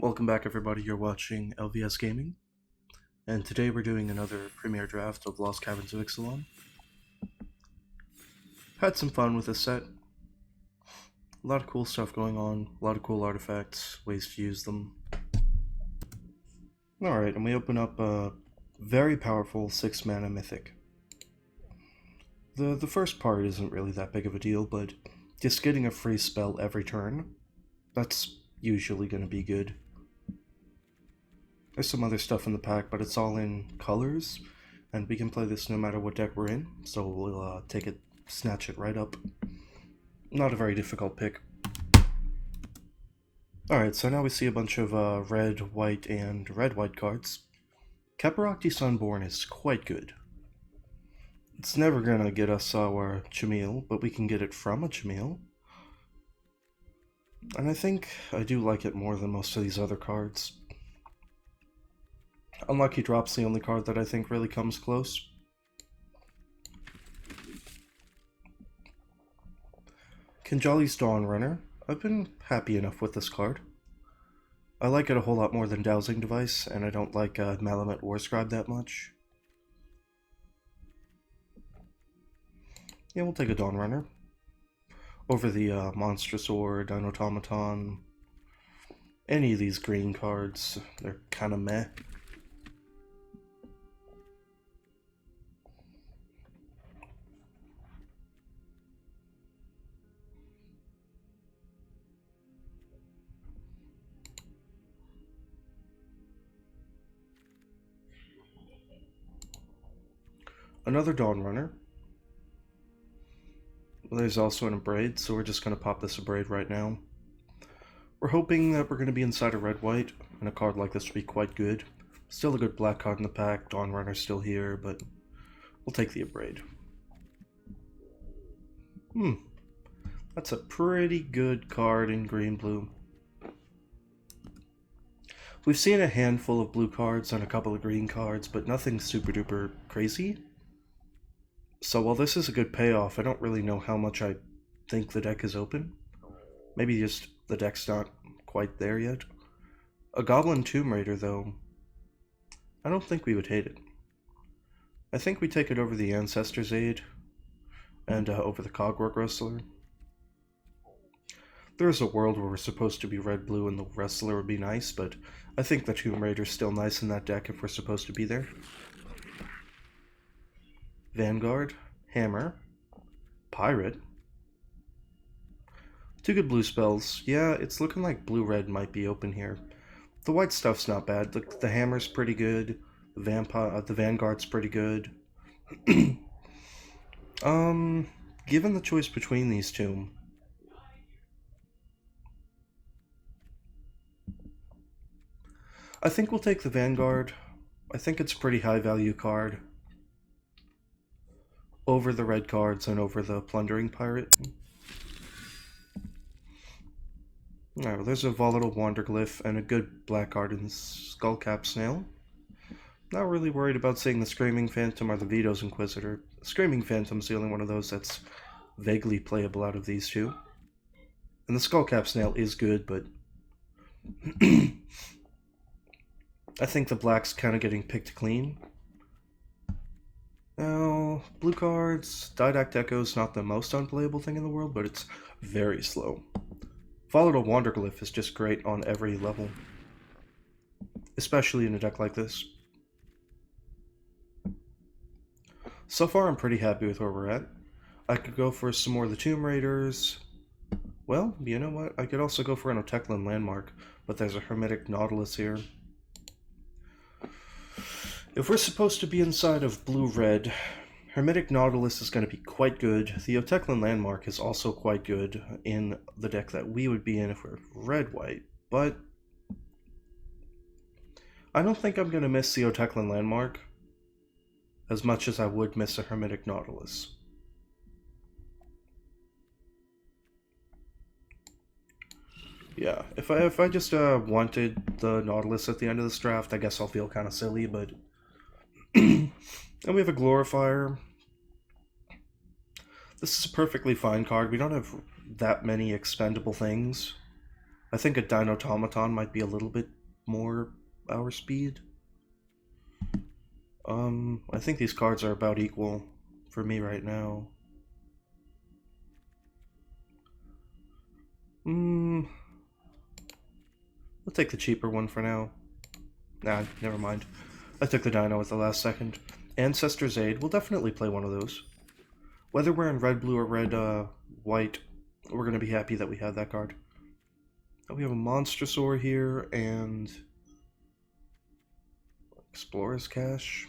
Welcome back everybody, you're watching LVS Gaming, and today we're doing another premiere draft of Lost Caverns of Ixalan. Had some fun with this set. A lot of cool stuff going on, a lot of cool artifacts, ways to use them. Alright, and we open up a very powerful 6-mana mythic. The first part isn't really that big of a deal, but just getting a free spell every turn, that's usually going to be good. There's some other stuff in the pack, but it's all in colors, and we can play this no matter what deck we're in, so we'll take it, snatch it right up. Not a very difficult pick. Alright, so now we see a bunch of red, white, and red-white cards. Caparocti Sunborn is quite good. It's never gonna get us our Chameel, but we can get it from a Chameel. And I think I do like it more than most of these other cards. Unlucky Drop's the only card that I think really comes close. Kinjali's Dawnrunner. I've been happy enough with this card. I like it a whole lot more than Dowsing Device, and I don't like Malamet Warscribe that much. Yeah, we'll take a Dawnrunner. Over the Monstrous Sword, an Automaton. Any of these green cards, they're kinda meh. Another Dawnrunner. There's also an Abrade, so we're just going to pop this Abrade right now. We're hoping that we're going to be inside a red-white, and a card like this would be quite good. Still a good black card in the pack, Dawnrunner's still here, but we'll take the Abrade. That's a pretty good card in green-blue. We've seen a handful of blue cards and a couple of green cards, but nothing super-duper crazy. So while this is a good payoff, I don't really know how much I think the deck is open. Maybe just the deck's not quite there yet. A Goblin Tomb Raider, though, I don't think we would hate it. I think we take it over the Ancestor's Aid and over the Cogwork Wrestler. There is a world where we're supposed to be red-blue and the Wrestler would be nice, but I think the Tomb Raider's still nice in that deck if we're supposed to be there. Vanguard, Hammer, Pirate. Two good blue spells. Yeah, it's looking like blue-red might be open here. The white stuff's not bad. The Hammer's pretty good. The Vanguard's pretty good. Given the choice between these two, I think we'll take the Vanguard. I think it's a pretty high value card. Over the red cards and over the Plundering Pirate. Alright, well, there's a Volatile Wanderglyph and a good black card in Skullcap Snail. Not really worried about seeing the Screaming Phantom or the Vito's Inquisitor. Screaming Phantom's the only one of those that's vaguely playable out of these two. And the Skullcap Snail is good, but I think the black's kind of getting picked clean. Now, blue cards, Didact Echo's not the most unplayable thing in the world, but it's very slow. Volatile Wanderglyph is just great on every level, especially in a deck like this. So far, I'm pretty happy with where we're at. I could go for some more of the Tomb Raiders. Well, you know what? I could also go for an Oteklan Landmark, but there's a Hermetic Nautilus here. If we're supposed to be inside of blue-red, Hermetic Nautilus is going to be quite good. The Oteklan Landmark is also quite good in the deck that we would be in if we're red-white, but I don't think I'm going to miss the Oteklan Landmark as much as I would miss a Hermetic Nautilus. Yeah, if I just wanted the Nautilus at the end of this draft, I guess I'll feel kind of silly, but and we have a Glorifier. This is a perfectly fine card. We don't have that many expendable things. I think a Dinotomaton might be a little bit more our speed. I think these cards are about equal for me right now. I'll take the cheaper one for now. Nah, never mind. I took the Dino at the last second. Ancestor's Aid, we'll definitely play one of those. Whether we're in red, blue, or red, white, we're going to be happy that we have that card. We have a Monstrosaur here, and Explorer's Cache.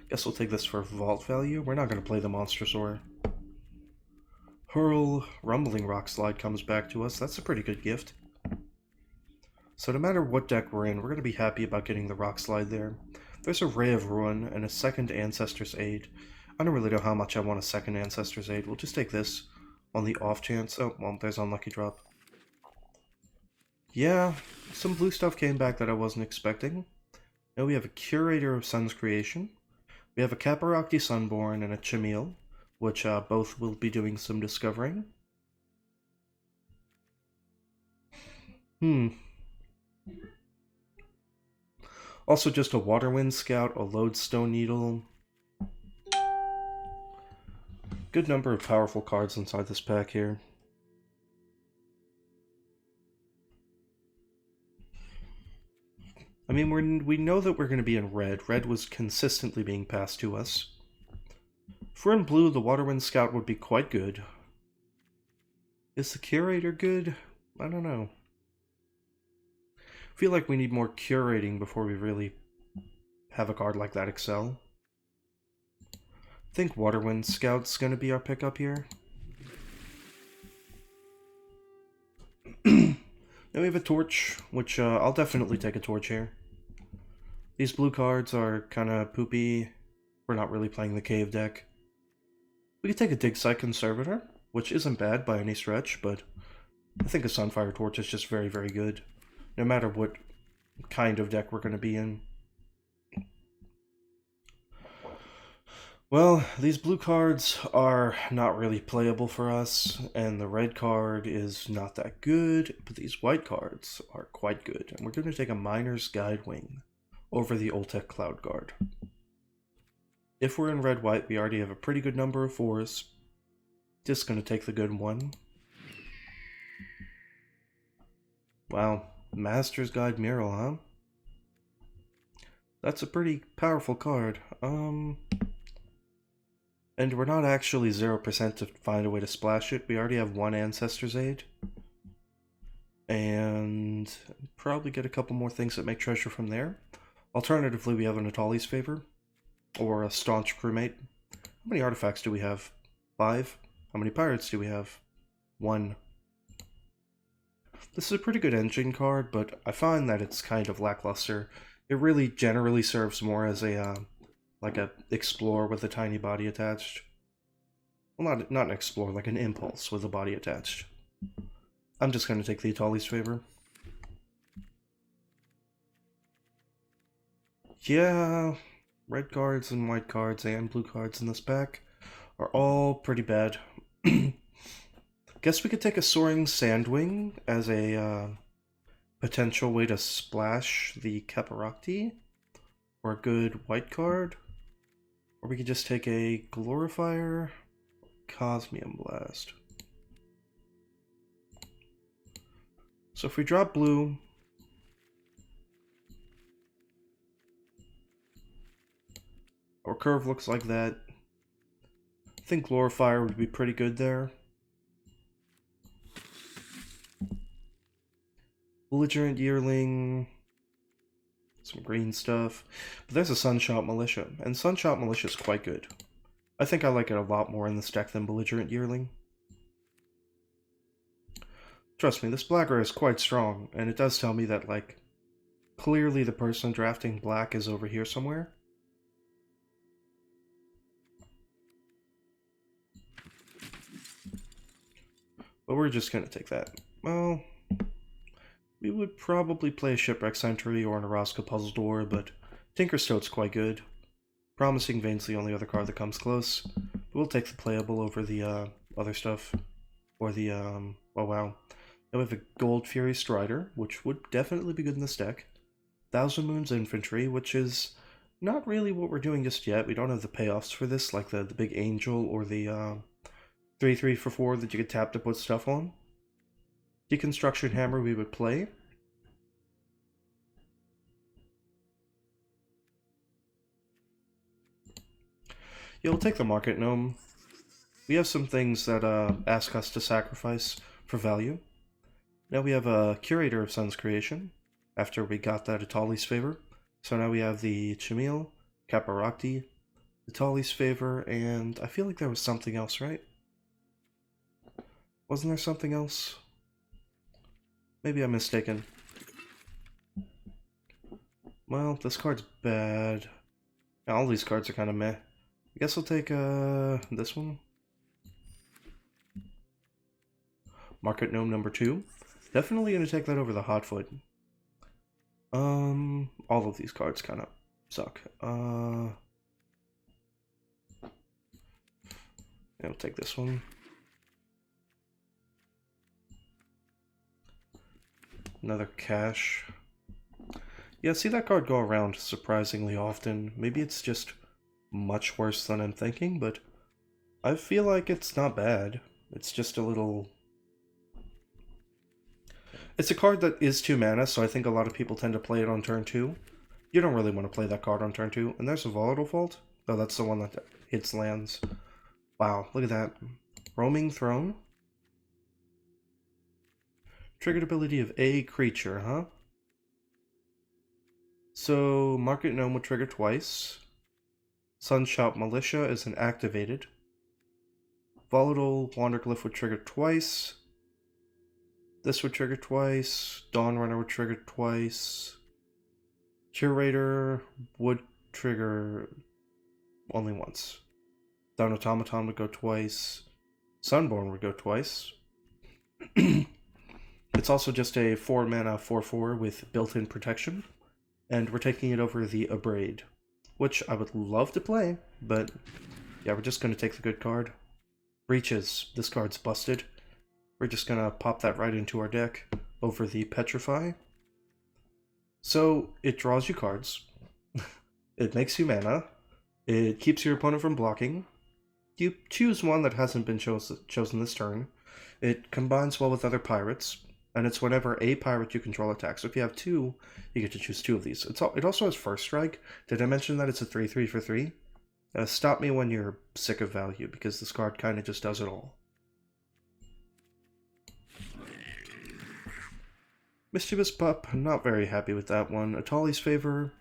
Guess we'll take this for vault value. We're not going to play the Monstrosaur. Hurl, Rumbling Rock Slide comes back to us. That's a pretty good gift. So no matter what deck we're in, we're going to be happy about getting the Rock Slide there. There's a Ray of Ruin and a second Ancestor's Aid. I don't really know how much I want a second Ancestor's Aid. We'll just take this on the off chance. Oh, well, there's Unlucky Drop. Yeah, some blue stuff came back that I wasn't expecting. Now we have a Curator of Sun's Creation. We have a Caparocti Sunborn and a Chimil, which both will be doing some discovering. Also just a Waterwind Scout, a Lodestone Needle. Good number of powerful cards inside this pack here. I mean, we know that we're going to be in red. Red was consistently being passed to us. If we're in blue, the Waterwind Scout would be quite good. Is the Curator good? I don't know. I feel like we need more curating before we really have a card like that excel. I think Waterwind Scout's going to be our pickup here. Now we have a Torch, which I'll definitely take a Torch here. These blue cards are kind of poopy. We're not really playing the cave deck. We could take a Dig Site Conservator, which isn't bad by any stretch, but I think a Sunfire Torch is just very, very good, no matter what kind of deck we're going to be in. Well, these blue cards are not really playable for us, and the red card is not that good, but these white cards are quite good. And we're going to take a Miner's Guidewing over the Oltec Cloud Guard. If we're in red-white, we already have a pretty good number of 4s. Just going to take the good one. Wow, Master's Guide Mural, huh? That's a pretty powerful card. And we're not actually 0% to find a way to splash it. We already have one Ancestor's Aid. And probably get a couple more things that make treasure from there. Alternatively, we have an Atali's Favor. Or a Staunch Crewmate. How many artifacts do we have? 5? How many pirates do we have? 1. This is a pretty good engine card, but I find that it's kind of lackluster. It really generally serves more as a like a Explorer with a tiny body attached. Well, not an Explorer, like an Impulse with a body attached. I'm just going to take the Atali's Favor. Yeah, red cards and white cards and blue cards in this pack are all pretty bad. Guess we could take a Soaring Sandwing as a potential way to splash the Caparocti, or a good white card. Or we could just take a Glorifier, Cosmium Blast. So if we drop blue, our curve looks like that. I think Glorifier would be pretty good there. Belligerent Yearling, some green stuff. But there's a Sunshot Militia, and Sunshot Militia is quite good. I think I like it a lot more in this deck than Belligerent Yearling. Trust me, this black rare is quite strong, and it does tell me that, like, clearly the person drafting black is over here somewhere. But we're just gonna take that. Well, we would probably play a Shipwreck Sentry or an Araska Puzzle Door, but Tinkerstote's quite good. Promising Vein's the only other card that comes close. But we'll take the playable over the other stuff. Or the, oh wow. Then we have a Gold Fury Strider, which would definitely be good in this deck. Thousand Moons Infantry, which is not really what we're doing just yet. We don't have the payoffs for this, like the big Angel or the 3/3 for 4 that you could tap to put stuff on. Deconstruction Hammer we would play. Yeah, we'll take the Market Gnome. We have some things that ask us to sacrifice for value. Now we have a Curator of Sun's Creation, after we got that Atali's Favor. So now we have the Chamil, Caparakti, Atali's Favor, and I feel like there was something else, right? Wasn't there something else? Maybe I'm mistaken. Well, this card's bad. All these cards are kind of meh. I guess I'll take this one. Market Gnome number 2. Definitely gonna take that over the Hotfoot. All of these cards kind of suck. Yeah, I'll take this one. Another Cash. Yeah, see that card go around surprisingly often. Maybe it's just much worse than I'm thinking, but I feel like it's not bad. It's just a little... It's a card that is 2 mana, so I think a lot of people tend to play it on turn 2. You don't really want to play that card on turn 2. And there's a Volatile Vault. Oh, that's the one that hits lands. Wow, look at that. Roaming Throne. Triggered ability of a creature, huh? So, Market Gnome would trigger twice. Sunshot Militia is an activated. Volatile Wanderglyph would trigger twice. This would trigger twice. Dawnrunner would trigger twice. Curator would trigger only once. Dawn Automaton would go twice. Sunborn would go twice. It's also just a 4 mana 4/4 with built-in protection. And we're taking it over the Abrade, which I would love to play, but yeah, we're just going to take the good card. Breaches. This card's busted. We're just going to pop that right into our deck over the Petrify. So, it draws you cards. It makes you mana. It keeps your opponent from blocking. You choose one that hasn't been chosen this turn. It combines well with other pirates, and it's whenever a pirate you control attacks. So if you have 2, you get to choose 2 of these. It also has First Strike. Did I mention that it's a 3/3 for 3? Stop me when you're sick of value, because this card kind of just does it all. Mischievous Pup, not very happy with that one. Atali's Favor,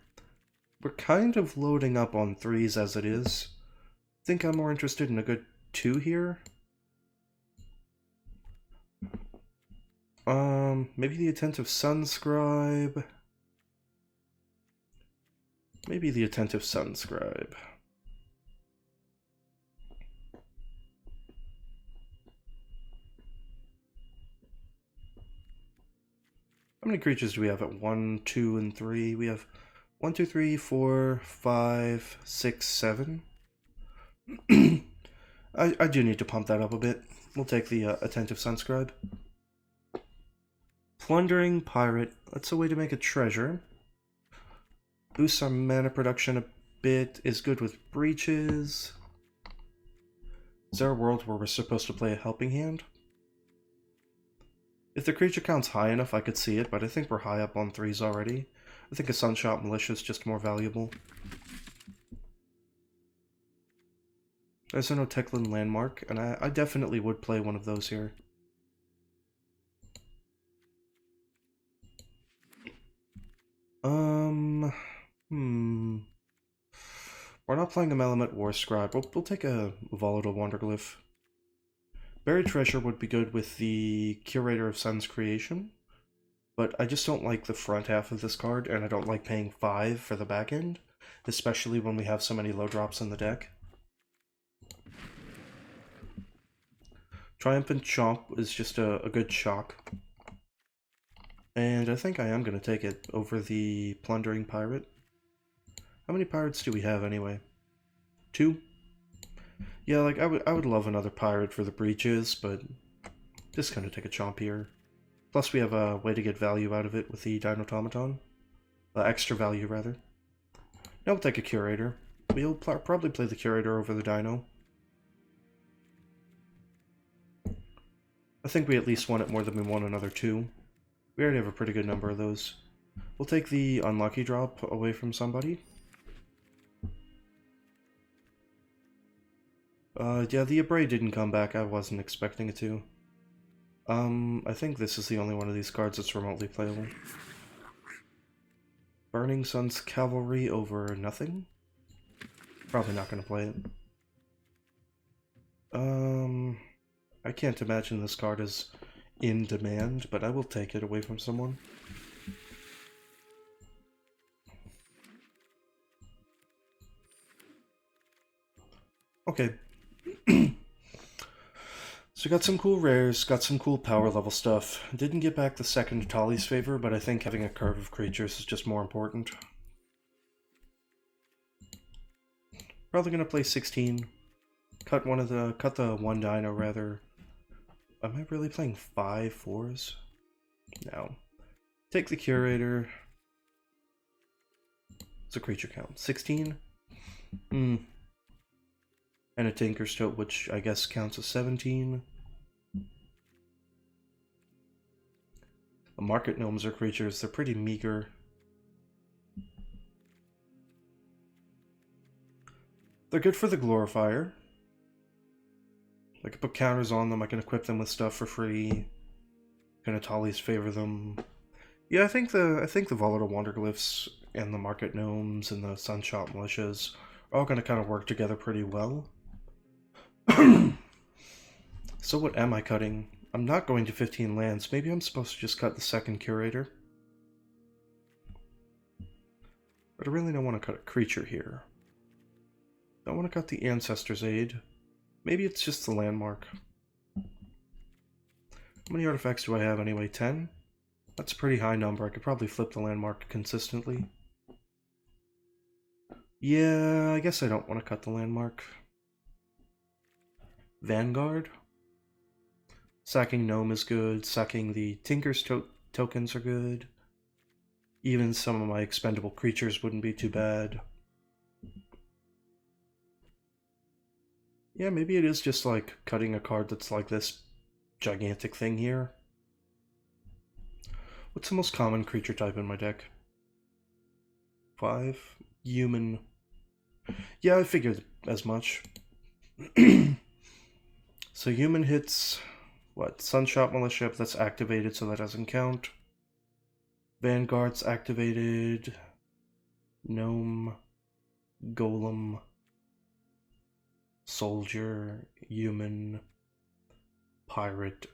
we're kind of loading up on 3s as it is. Think I'm more interested in a good 2 here. Maybe the Attentive Sunscribe. Maybe the Attentive Sunscribe. How many creatures do we have at 1, 2, and 3? We have 1, 2, 3, 4, 5, 6, 7. I do need to pump that up a bit. We'll take the Attentive Sunscribe. Plundering Pirate. That's a way to make a treasure. Boosts our mana production a bit. Is good with breaches. Is there a world where we're supposed to play a Helping Hand? If the creature count's high enough, I could see it, but I think we're high up on 3s already. I think a Sunshot Militia is just more valuable. There's an Oteclan Landmark, and I definitely would play one of those here. We're not playing a Melamet War Scribe. We'll take a Volatile Wanderglyph. Buried Treasure would be good with the Curator of Sun's Creation, but I just don't like the front half of this card, and I don't like paying 5 for the back end, especially when we have so many low drops in the deck. Triumphant Chomp is just a good shock. And I think I am going to take it over the Plundering Pirate. How many pirates do we have anyway? 2? Yeah, like I would love another pirate for the breaches, but Just gonna take a chomp here. Plus we have a way to get value out of it with the Dinotomaton. Extra value, rather. Now we'll take a Curator. We'll probably play the Curator over the Dino. I think we at least want it more than we want another 2. We already have a pretty good number of those. We'll take the Unlucky Drop away from somebody. Yeah, the Abray didn't come back. I wasn't expecting it to. I think this is the only one of these cards that's remotely playable. Burning Sun's Cavalry over nothing? Probably not going to play it. I can't imagine this card is in demand, but I will take it away from someone. Okay. So got some cool rares, got some cool power level stuff. Didn't get back the second Tali's favor, but I think having a curve of creatures is just more important. Probably gonna play 16. Cut the one dino rather. Am I really playing 5 4s? No. Take the Curator. It's a creature count. 16? And a Tinker's Tote, which I guess counts as 17. The Market Gnomes are creatures. They're pretty meager. They're good for the Glorifier. I can put counters on them. I can equip them with stuff for free. Can Atali's favor them? Yeah, I think the Volatile Wanderglyphs and the Market Gnomes and the Sunshot Militias are all going to kind of work together pretty well. So what am I cutting? I'm not going to 15 lands. Maybe I'm supposed to just cut the second Curator. But I really don't want to cut a creature here. I want to cut the Ancestor's Aid. Maybe it's just the landmark. How many artifacts do I have anyway? 10? That's a pretty high number. I could probably flip the landmark consistently. Yeah, I guess I don't want to cut the landmark. Vanguard? Sacking Gnome is good. Sacking the Tinker's tokens are good. Even some of my expendable creatures wouldn't be too bad. Yeah, maybe it is just like cutting a card that's like this gigantic thing here. What's the most common creature type in my deck? 5? Human. Yeah, I figured as much. So human hits, what, Sunshot Militia, but that's activated, so that doesn't count. Vanguard's activated. Gnome. Golem. Soldier. Human. Pirate.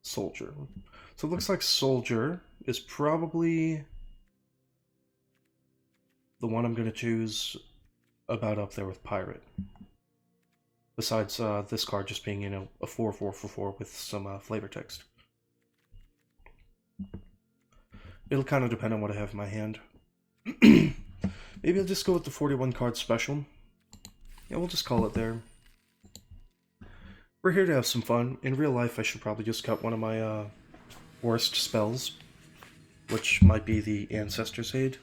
Soldier. So it looks like Soldier is probably the one I'm going to choose about up there with Pirate. Besides this card just being, you know, a 4/4/4 with some flavor text. It'll kind of depend on what I have in my hand. Maybe I'll just go with the 41 card special. Yeah, we'll just call it there. We're here to have some fun. In real life, I should probably just cut one of my worst spells, which might be the Ancestor's Aid.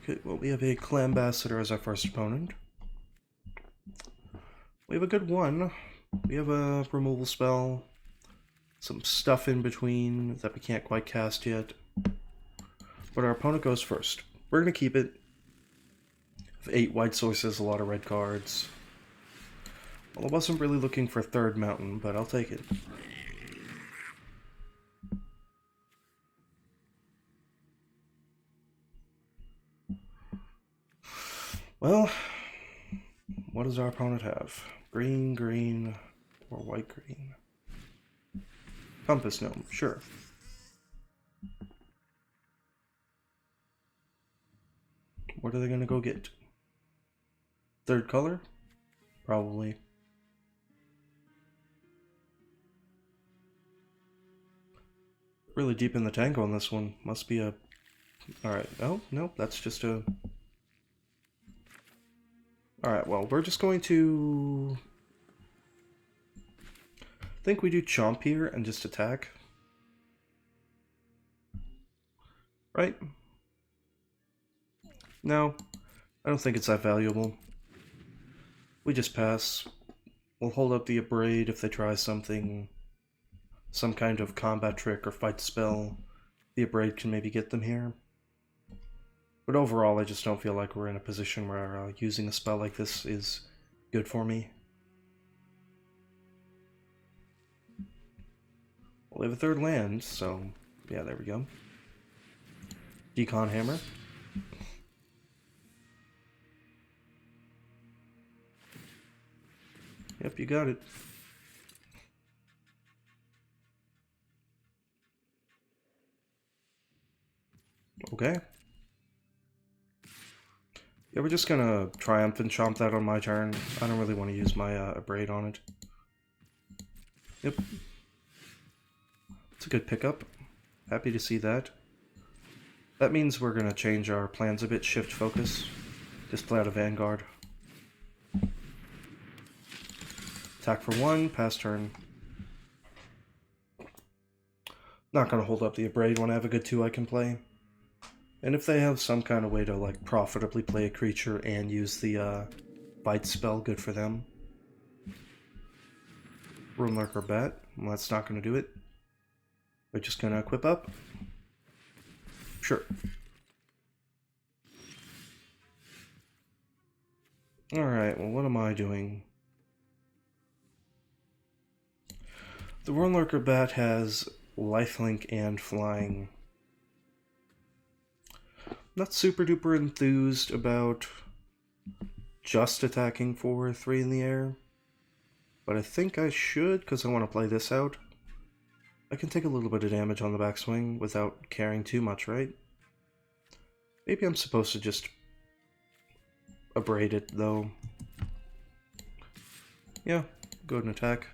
Okay, well, we have a Clambassador as our first opponent. We have a good one. We have a removal spell. Some stuff in between that we can't quite cast yet. But our opponent goes first. We're going to keep it. 8 white sources, a lot of red cards. Well, I wasn't really looking for a third mountain, but I'll take it. Well, what does our opponent have? Green, green, or white, green? Compass Gnome, sure. What are they going to go get? Third color? Probably. Really deep in the tank on this one. Must be a... Alright, oh, nope, that's just a... Alright, well, we're just going to... I think we do Chomp here and just attack. Right? No, I don't think it's that valuable. We just pass. We'll hold up the Abrade if they try something, some kind of combat trick or fight spell. The Abrade can maybe get them here. But overall, I just don't feel like we're in a position where using a spell like this is good for me. Well, we have a third land, so yeah, there we go. Decon Hammer. Yep, you got it. Okay. Yeah, we're just gonna Triumphant Chomp that on my turn. I don't really want to use my Abrade on it. Yep. It's a good pickup. Happy to see that. That means we're gonna change our plans a bit, shift focus. Just play out a Vanguard. Attack for 1, pass turn. Not gonna hold up the Abrade when I have a good 2 I can play. And if they have some kind of way to like profitably play a creature and use the bite spell, good for them. Runelurker Bat. Well, that's not gonna do it. We're just gonna equip up. Sure. Alright, well, what am I doing? The Runelurker Bat has lifelink and flying. Not super duper enthused about just attacking for 3 in the air, but I think I should because I want to play this out. I can take a little bit of damage on the backswing without caring too much, right? Maybe I'm supposed to just Abrade it, though. Yeah, go ahead and attack.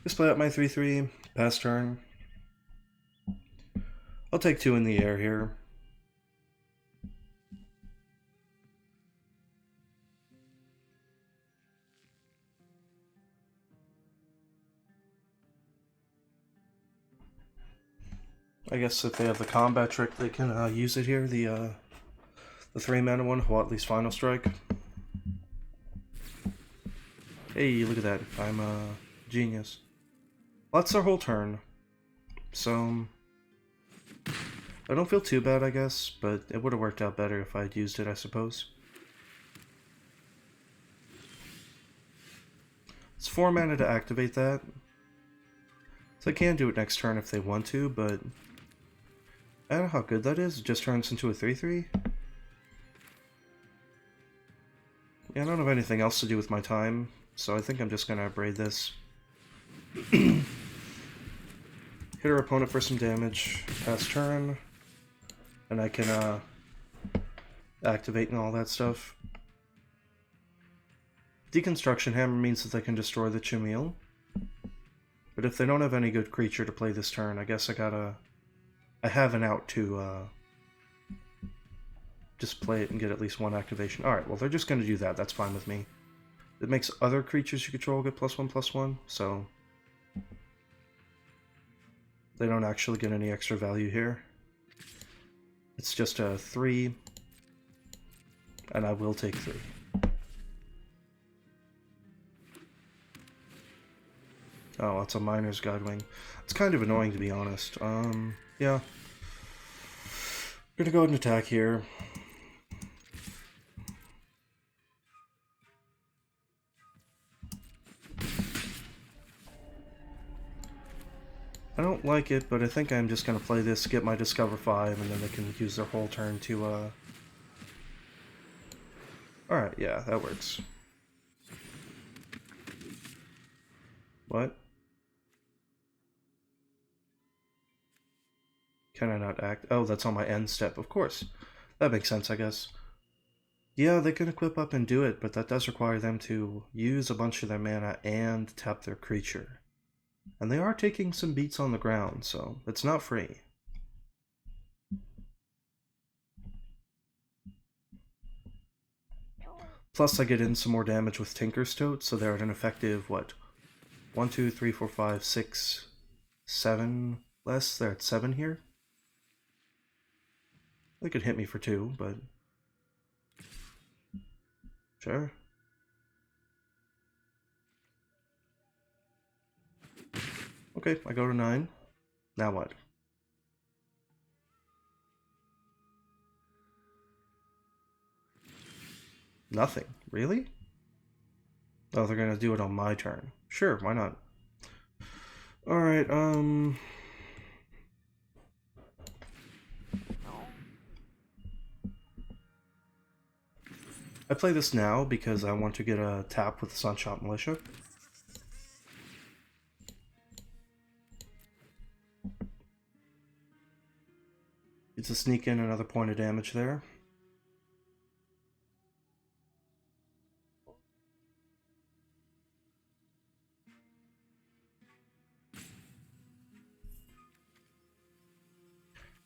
Just play out my 3/3, pass turn. I'll take 2 in the air here. I guess if they have the combat trick, they can use it here. The 3-mana one, well, at least Final Strike. Hey, look at that! I'm a genius. Well, that's our whole turn. So I don't feel too bad, I guess, but it would have worked out better if I'd used it, I suppose. It's 4 mana to activate that. So I can do it next turn if they want to, but I don't know how good that is. It just turns into a 3/3. Yeah, I don't have anything else to do with my time, so I think I'm just gonna Abrade this. Hit our opponent for some damage, pass turn, and I can activate and all that stuff. Deconstruction Hammer means that they can destroy the Chumil. But if they don't have any good creature to play this turn, I guess I have an out to just play it and get at least 1 activation. Alright, well, they're just going to do that. That's fine with me. It makes other creatures you control get +1/+1, so they don't actually get any extra value here. It's just a 3, and I will take 3. Oh, that's a Miner's Guidewing. It's kind of annoying, to be honest. Yeah. Gonna go ahead and attack here. I don't like it, but I think I'm just gonna play this, get my Discover 5, and then they can use their whole turn to, Alright, yeah, that works. What? Can I not act? Oh, that's on my end step, of course. That makes sense, I guess. Yeah, they can equip up and do it, but that does require them to use a bunch of their mana and tap their creature. And they are taking some beats on the ground, so it's not free. Plus I get in some more damage with Tinker's Tote, so they're at an effective, what? 1, 2, 3, 4, 5, 6, 7 less. They're at 7 here. They could hit me for 2, but... sure. Okay, I go to 9. Now what? Nothing. Really? Oh, they're gonna do it on my turn. Sure, why not? Alright, I play this now because I want to get a tap with the Sunshot Militia. It's a sneak in another point of damage there.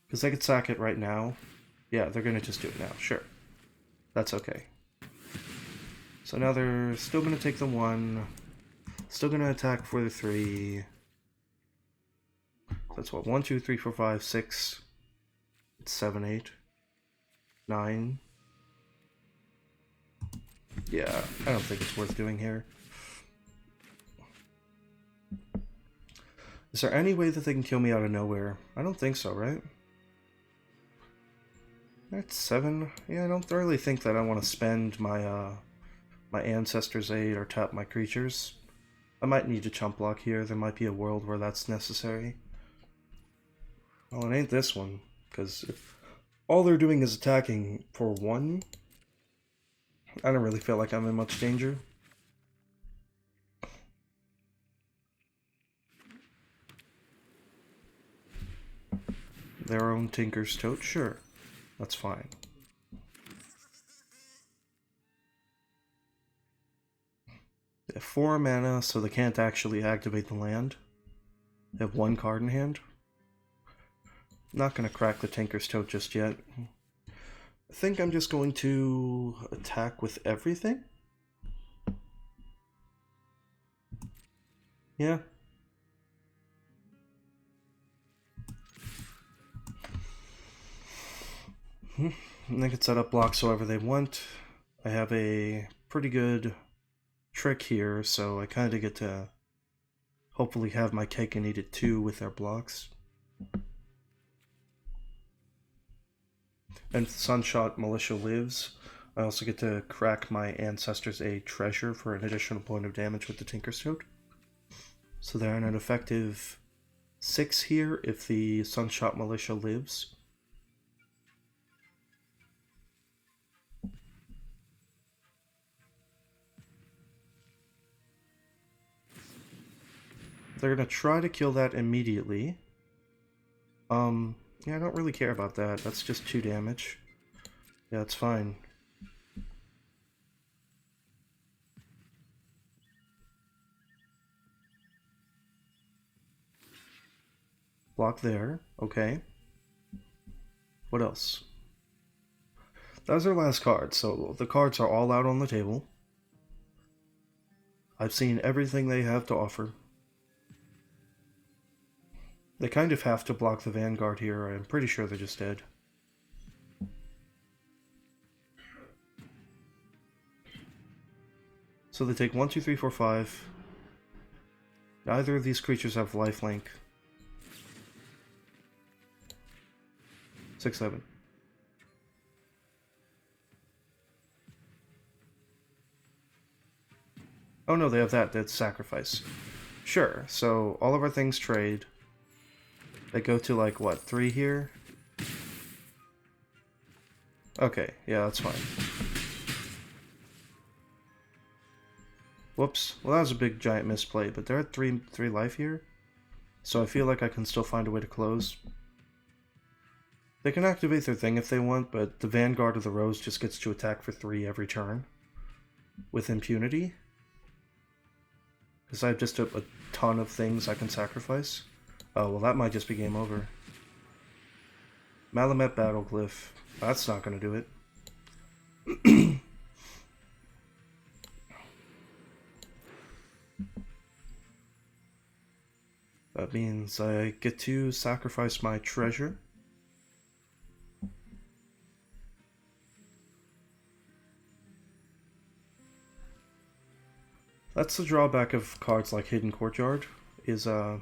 Because I could sack it right now. Yeah, they're gonna just do it now, sure. That's okay. So now they're still gonna take the 1. Still gonna attack for the 3. That's what, 1, 2, 3, 4, 5, 6, 7, 8, 9. Yeah, I don't think it's worth doing here. Is there any way that they can kill me out of nowhere? I don't think so, right? That's 7. Yeah, I don't really think that I want to spend my my Ancestor's Aid or tap my creatures. I might need a chump block here. There might be a world where that's necessary. Well, it ain't this one, because if all they're doing is attacking for 1, I don't really feel like I'm in much danger. Their own Tinker's Tote, sure. That's fine. They have 4 mana, so they can't actually activate the land. They have 1 card in hand. Not going to crack the Tinker's Tote just yet. I think I'm just going to attack with everything. Yeah. They can set up blocks however they want. I have a pretty good trick here, so I kind of get to hopefully have my cake and eat it too with their blocks. And if the Sunshot Militia lives, I also get to crack my Ancestor's Aid Treasure for an additional point of damage with the Tinker's Tote. So they're in an effective 6 here if the Sunshot Militia lives. They're gonna try to kill that immediately. Yeah, I don't really care about that. That's just 2 damage. Yeah, it's fine. Block there. Okay. What else? That was our last card, so the cards are all out on the table. I've seen everything they have to offer. They kind of have to block the Vanguard here. I'm pretty sure they're just dead. So they take 1, 2, 3, 4, 5. Neither of these creatures have lifelink. 6, 7. Oh no, they have that. That's sacrifice. Sure, so all of our things trade. They go to like, what, 3 here? Okay, yeah, that's fine. Whoops. Well, that was a big giant misplay, but they're at 3 life here. So I feel like I can still find a way to close. They can activate their thing if they want, but the Vanguard of the Rose just gets to attack for 3 every turn. With impunity. Because I have just a ton of things I can sacrifice. Oh, well that might just be game over. Malamet Battleglyph. That's not going to do it. That means I get to sacrifice my treasure. That's the drawback of cards like Hidden Courtyard, is what?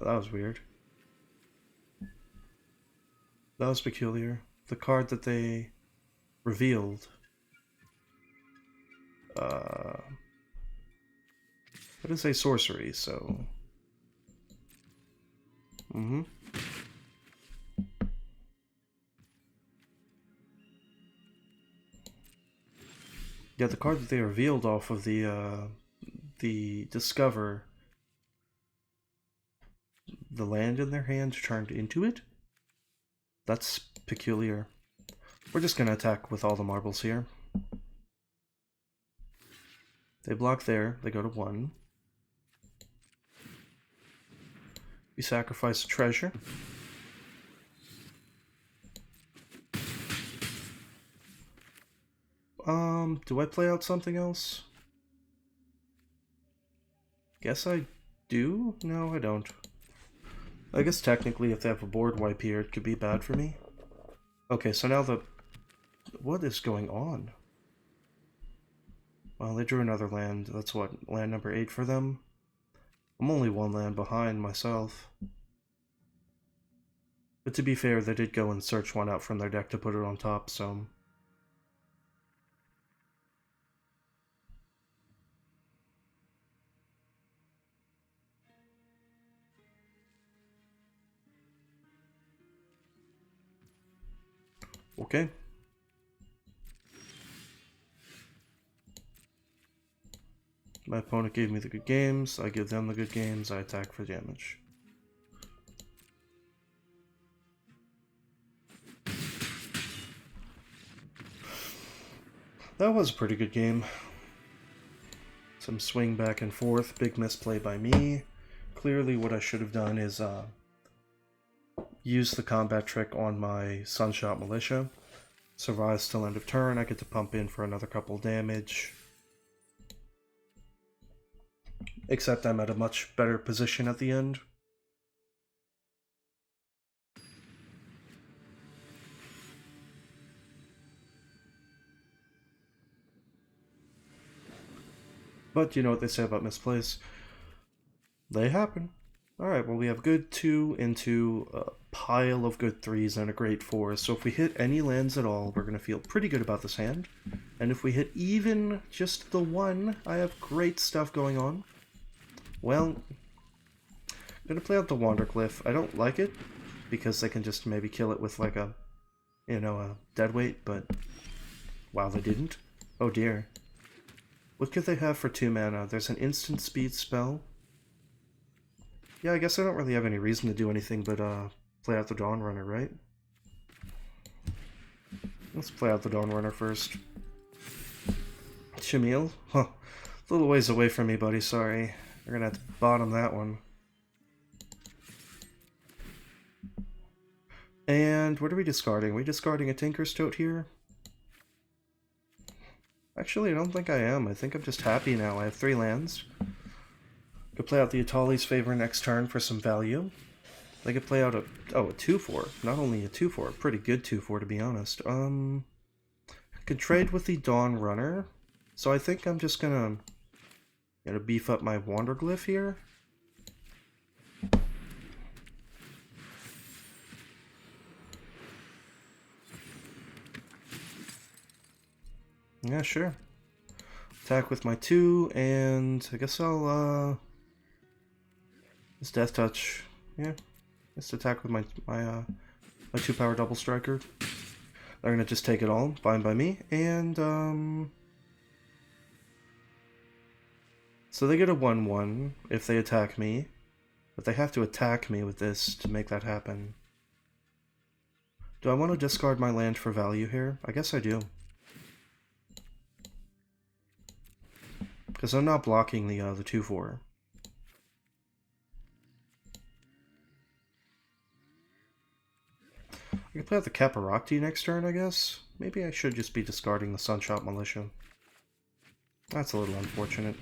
That was weird. That was peculiar. The card that they revealed. That is a sorcery, so... Yeah, the card that they revealed off of the Discover, the land in their hand turned into it? That's peculiar. We're just gonna attack with all the marbles here. They block there, they go to 1. We sacrifice a treasure. Do I play out something else? Guess I do? No, I don't. I guess technically if they have a board wipe here, it could be bad for me. Okay, so now what is going on? Well, they drew another land. That's what, land number 8 for them? I'm only 1 land behind myself. But to be fair, they did go and search one out from their deck to put it on top, so... Okay. My opponent gave me the good games, I give them the good games, I attack for damage. That was a pretty good game. Some swing back and forth, big misplay by me. Clearly what I should have done is use the combat trick on my Sunshot Militia. Survives till end of turn, I get to pump in for another couple damage. Except I'm at a much better position at the end. But you know what they say about misplays. They happen. Alright, well we have good 2 into a pile of good 3s and a great 4. So if we hit any lands at all, we're going to feel pretty good about this hand. And if we hit even just the 1, I have great stuff going on. Well, I'm going to play out the Wanderglyph. I don't like it, because they can just maybe kill it with like a, you know, a deadweight, but wow, they didn't. Oh dear. What could they have for 2 mana? There's an instant speed spell. Yeah, I guess I don't really have any reason to do anything but play out the Dawnrunner, right? Let's play out the Dawnrunner first. Shamil? Huh. A little ways away from me, buddy, sorry. We're gonna have to bottom that one. And what are we discarding? Are we discarding a Tinker's Tote here? Actually, I don't think I am. I think I'm just happy now. I have 3 lands. Could play out the Atali's Favor next turn for some value. They could play out a 2-4. Not only a 2-4, a pretty good 2-4 to be honest. Could trade with the Dawnrunner. So I think I'm just gonna beef up my Wanderglyph here. Yeah, sure. Attack with my 2, and I guess I'll this Death Touch. Yeah, just attack with my 2-power Double Striker. They're gonna just take it all, fine by me, and so they get a 1/1 if they attack me. But they have to attack me with this to make that happen. Do I want to discard my land for value here? I guess I do. Because I'm not blocking the 2/4. I can play out the Caparocti next turn, I guess. Maybe I should just be discarding the Sunshot Militia. That's a little unfortunate.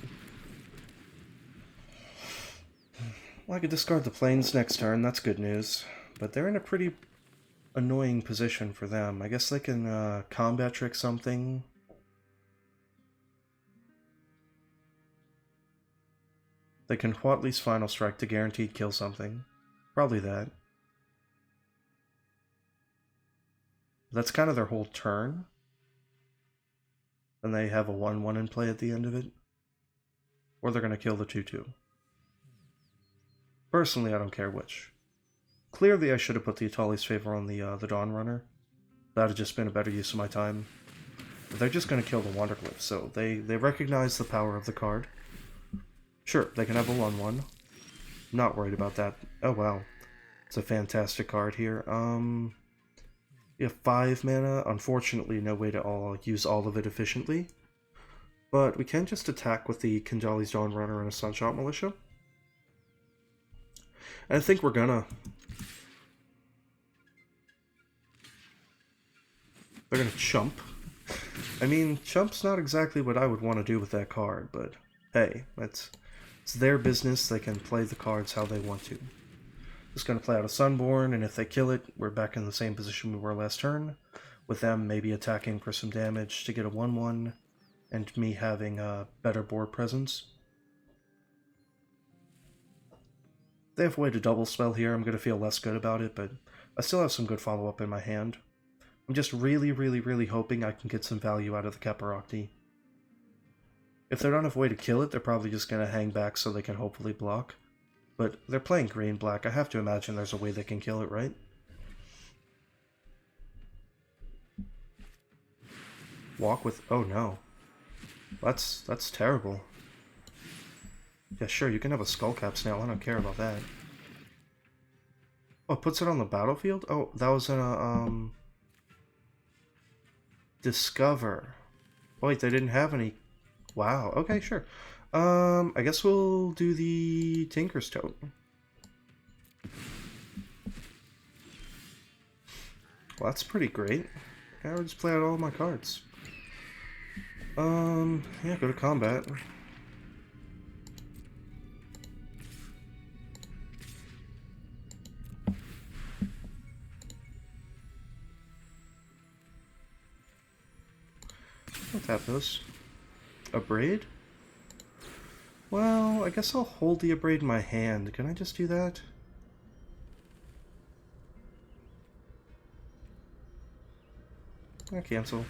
Well, I could discard the Plains next turn, that's good news. But they're in a pretty annoying position for them. I guess they can combat trick something. They can Huatli's Final Strike to guaranteed kill something. Probably that. That's kind of their whole turn. And they have a 1/1 in play at the end of it. Or they're going to kill the 2/2. Personally, I don't care which. Clearly, I should have put the Atali's Favor on the Dawn Runner. That would have just been a better use of my time. But they're just going to kill the Wanderglyph, so they recognize the power of the card. Sure, they can have a 1/1. Not worried about that. Oh wow. It's a fantastic card here. You have 5 mana. Unfortunately, no way to use all of it efficiently. But we can just attack with the Kinjali's Dawn Runner and a Sunshot Militia. And I think we're gonna. They're gonna chump. I mean, chump's not exactly what I would want to do with that card, but hey, it's their business. They can play the cards how they want to. Just gonna play out a Sunborn, and if they kill it, we're back in the same position we were last turn, with them maybe attacking for some damage to get a 1/1, and me having a better board presence. If they have a way to double spell here, I'm gonna feel less good about it, but I still have some good follow-up in my hand. I'm just really, really, really hoping I can get some value out of the Caparocti. If they don't have a way to kill it, they're probably just gonna hang back so they can hopefully block. But they're playing green-black. I have to imagine there's a way they can kill it, right? Walk with... Oh, no. That's terrible. Yeah, sure, you can have a Skullcap Snail. I don't care about that. Oh, it puts it on the battlefield? Oh, that was in a, Discover. Oh, wait, they didn't have any... Wow, okay, sure. I guess we'll do the Tinker's Tote. Well, that's pretty great. Yeah, I'll just play out all my cards. Yeah, go to combat. I'll tap those. Abrade? Well, I guess I'll hold the Abrade in my hand. Can I just do that? I'll cancel.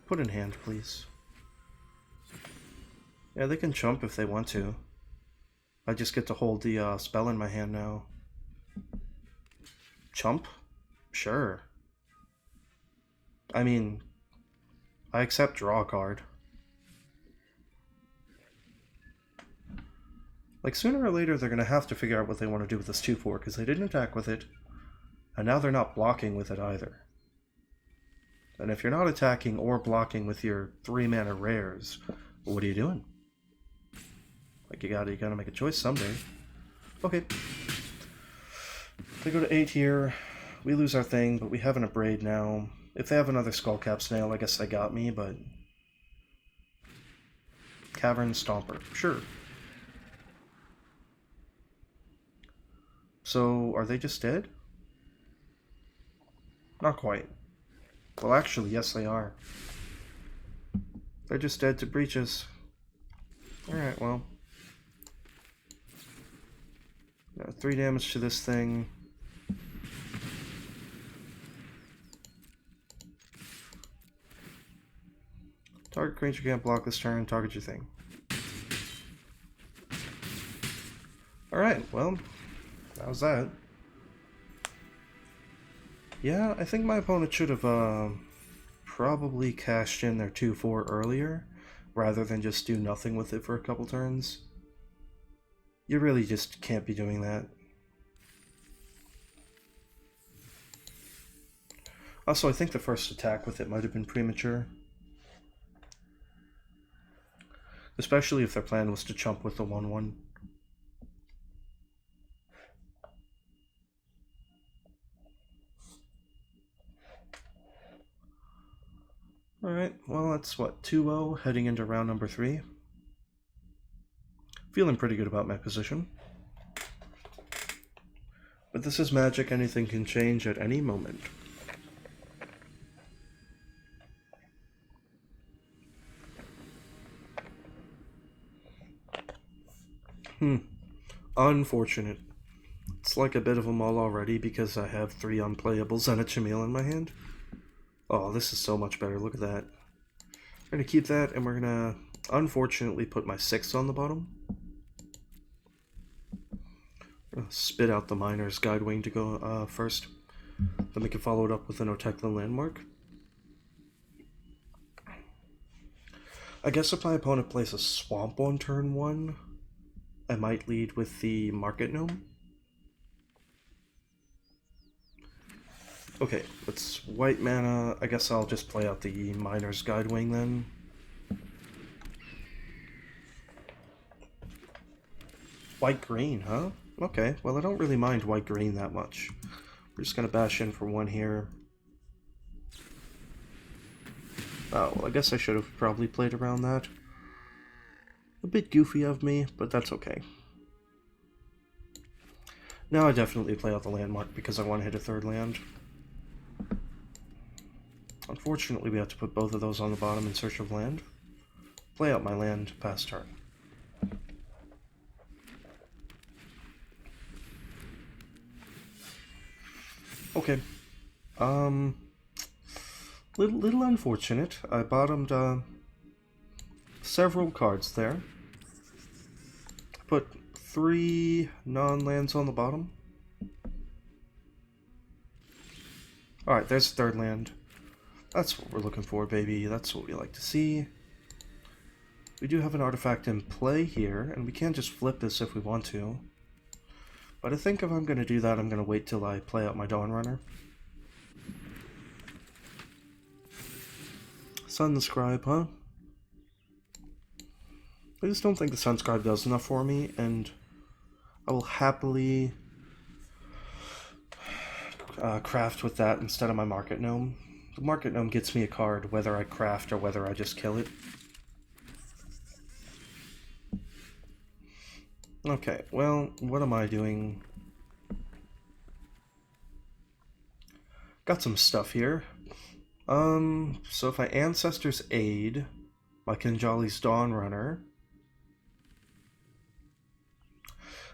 Put in hand, please. Yeah, they can chump if they want to. I just get to hold the spell in my hand now. Chump? Sure. I mean, I accept draw a card. Like, sooner or later, they're going to have to figure out what they want to do with this 2/4, because they didn't attack with it, and now they're not blocking with it either. And if you're not attacking or blocking with your 3-mana rares, what are you doing? Like, you gotta make a choice someday. Okay. They go to 8 here. We lose our thing, but we have an Abrade now. If they have another Skullcap Snail, I guess they got me, but... Cavern Stomper. Sure. So, are they just dead? Not quite. Well, actually, yes they are. They're just dead to breaches. Alright, well. 3 damage to this thing. Target creature can't block this turn, target your thing. Alright, well, that was that. Yeah, I think my opponent should have probably cashed in their 2/4 earlier, rather than just do nothing with it for a couple turns. You really just can't be doing that. Also, I think the first attack with it might have been premature. Especially if their plan was to chump with the 1/1. Alright, well that's what, 2-0 heading into round number 3. Feeling pretty good about my position. But this is Magic, anything can change at any moment. Unfortunate. It's like a bit of a mull already because I have 3 unplayables and a Chameel in my hand. Oh, this is so much better, look at that. We're gonna keep that and we're gonna unfortunately put my 6 on the bottom. Spit out the Miner's Guidewing to go first. Then we can follow it up with an Otekla Landmark. I guess if my opponent plays a Swamp on turn 1, I might lead with the Market Gnome. Okay, it's white mana. I guess I'll just play out the Miner's Guidewing then. White-green, huh? Okay, well I don't really mind white-green that much. We're just gonna bash in for 1 here. Oh, well I guess I should have probably played around that. A bit goofy of me, but that's okay. Now I definitely play out the Landmark because I want to hit a 3rd land. Unfortunately, we have to put both of those on the bottom in search of land. Play out my land past turn. Okay. Little unfortunate. I bottomed several cards there. Put 3 non-lands on the bottom. Alright, there's a 3rd land. That's what we're looking for, baby. That's what we like to see. We do have an artifact in play here, and we can just flip this if we want to. But I think if I'm going to do that, I'm going to wait till I play out my Dawnrunner. Sunscribe, huh? I just don't think the Sunscribe does enough for me, and I will happily craft with that instead of my Market Gnome. The Market Gnome gets me a card whether I craft or whether I just kill it. Okay, well, what am I doing? Got some stuff here. So if I Ancestor's Aid, my Kinjali's Dawnrunner,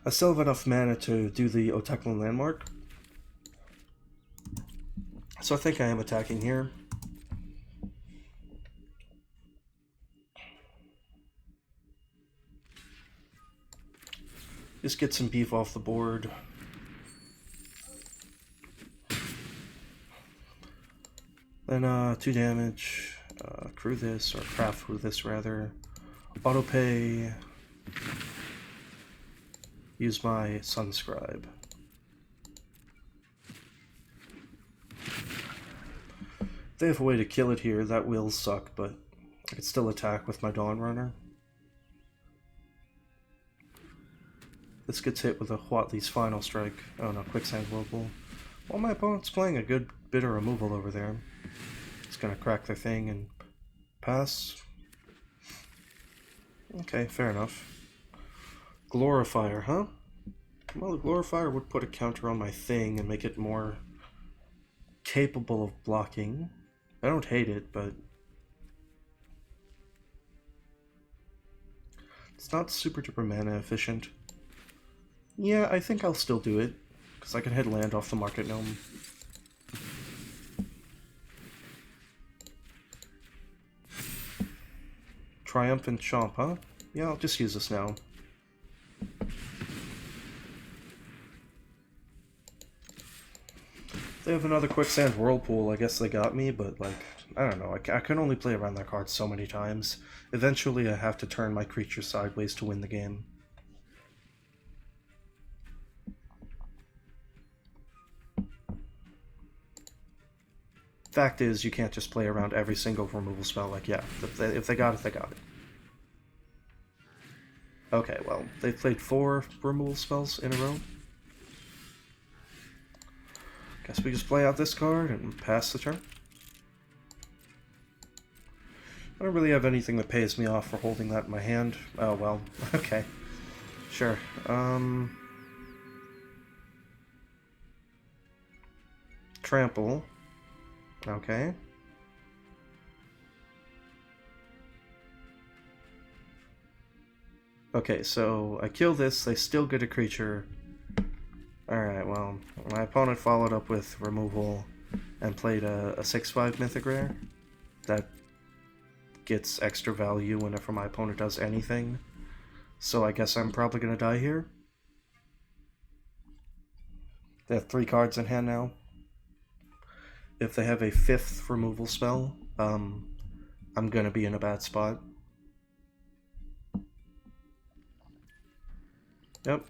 I still have enough mana to do the Otekla Landmark. So I think I am attacking here. Just get some beef off the board. Then 2 damage, crew this, or craft with this rather. Auto pay. Use my Sunscribe. If they have a way to kill it here, that will suck, but I could still attack with my Dawnrunner. This gets hit with a Huatli's Final Strike. Oh no, Quicksand Whirlpool. Well, my opponent's playing a good bit of removal over there. It's gonna crack their thing and pass. Okay, fair enough. Glorifier, huh? Well, the Glorifier would put a counter on my thing and make it more capable of blocking. I don't hate it, but it's not super duper mana efficient. Yeah, I think I'll still do it, because I can hit land off the Market Gnome. Triumphant Chomp, huh? Yeah, I'll just use this now. They have another Quicksand Whirlpool, I guess they got me, but like, I don't know, I can only play around their cards so many times. Eventually I have to turn my creature sideways to win the game. fact is, you can't just play around every single removal spell. Like, yeah, if they got it, they got it. Okay, well, they've played 4 removal spells in a row. Guess we just play out this card and pass the turn. I don't really have anything that pays me off for holding that in my hand. Oh, well, okay. Sure. Trample. Okay. Okay, so I kill this, they still get a creature. Alright, well, my opponent followed up with removal and played a 6/5 Mythic Rare. That gets extra value whenever my opponent does anything. So I guess I'm probably gonna die here. They have 3 cards in hand now. If they have a 5th removal spell, I'm gonna be in a bad spot. Yep.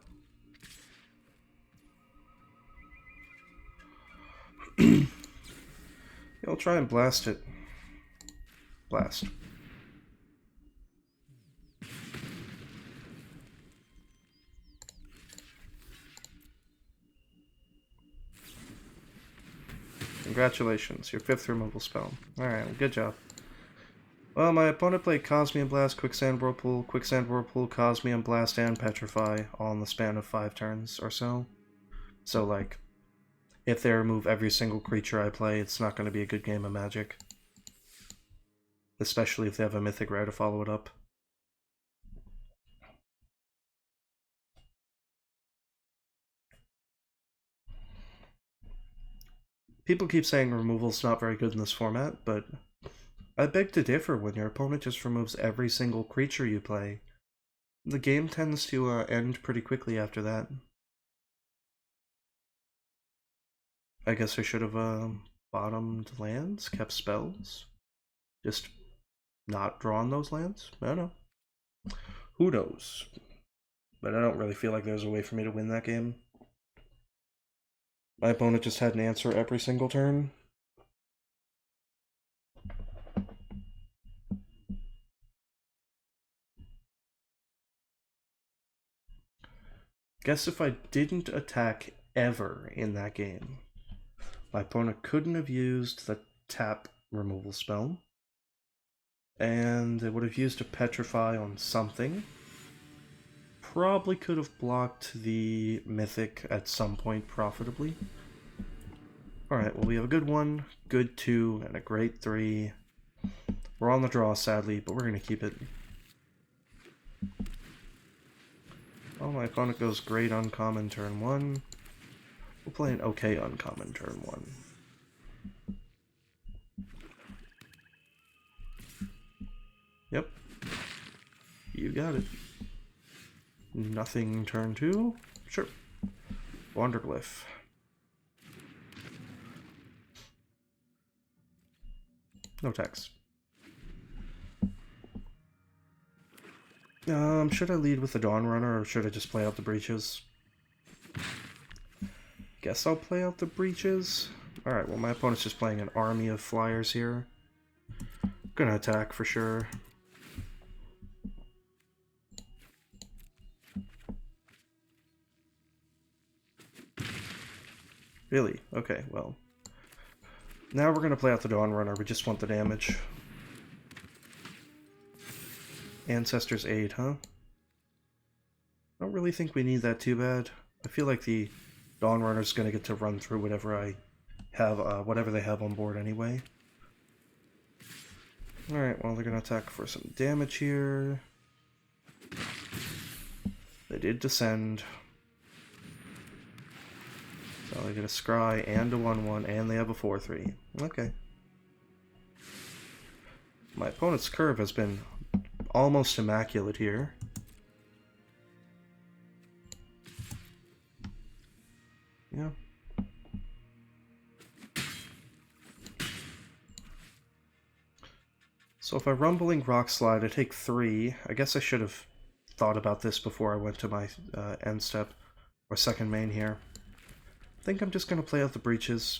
I'll try and blast it. Blast. Congratulations, your 5th removal spell. Alright, good job. Well, my opponent played Cosmium Blast, Quicksand Whirlpool, Cosmium Blast, and Petrify, all in the span of 5 turns or so. So, like, if they remove every single creature I play, it's not going to be a good game of Magic. Especially if they have a Mythic Rare to follow it up. People keep saying removal's not very good in this format, but I beg to differ. When your opponent just removes every single creature you play, the game tends to end pretty quickly after that. I guess I should have bottomed lands, kept spells, just not drawn those lands? I don't know. Who knows? But I don't really feel like there's a way for me to win that game. My opponent just had an answer every single turn. Guess if I didn't attack ever in that game, my opponent couldn't have used the tap removal spell, and they would have used a Petrify on something. Probably could have blocked the Mythic at some point profitably. Alright, well we have a good 1, good 2, and a great 3. We're on the draw, sadly, but we're going to keep it. Oh, my opponent goes great uncommon turn 1. We'll play an okay uncommon turn 1. Yep. You got it. Nothing turn 2? Sure. Wanderglyph. No text. Should I lead with the Dawn Runner, or should I just play out the Breaches? Guess I'll play out the Breaches. Alright, well my opponent's just playing an army of flyers here. Gonna attack for sure. Really? Okay, well. Now we're gonna play out the Dawn Runner, we just want the damage. Ancestor's Aid, huh? I don't really think we need that too bad. I feel like the Dawn Runner's gonna get to run through whatever I have, whatever they have on board anyway. Alright, well they're gonna attack for some damage here. They did descend. So they get a Scry and a 1/1, and they have a 4/3. Okay. My opponent's curve has been almost immaculate here. Yeah. So if I Rumbling Rock Slide, I take 3. I guess I should have thought about this before I went to my end step, or second main here. I think I'm just going to play out the Breaches.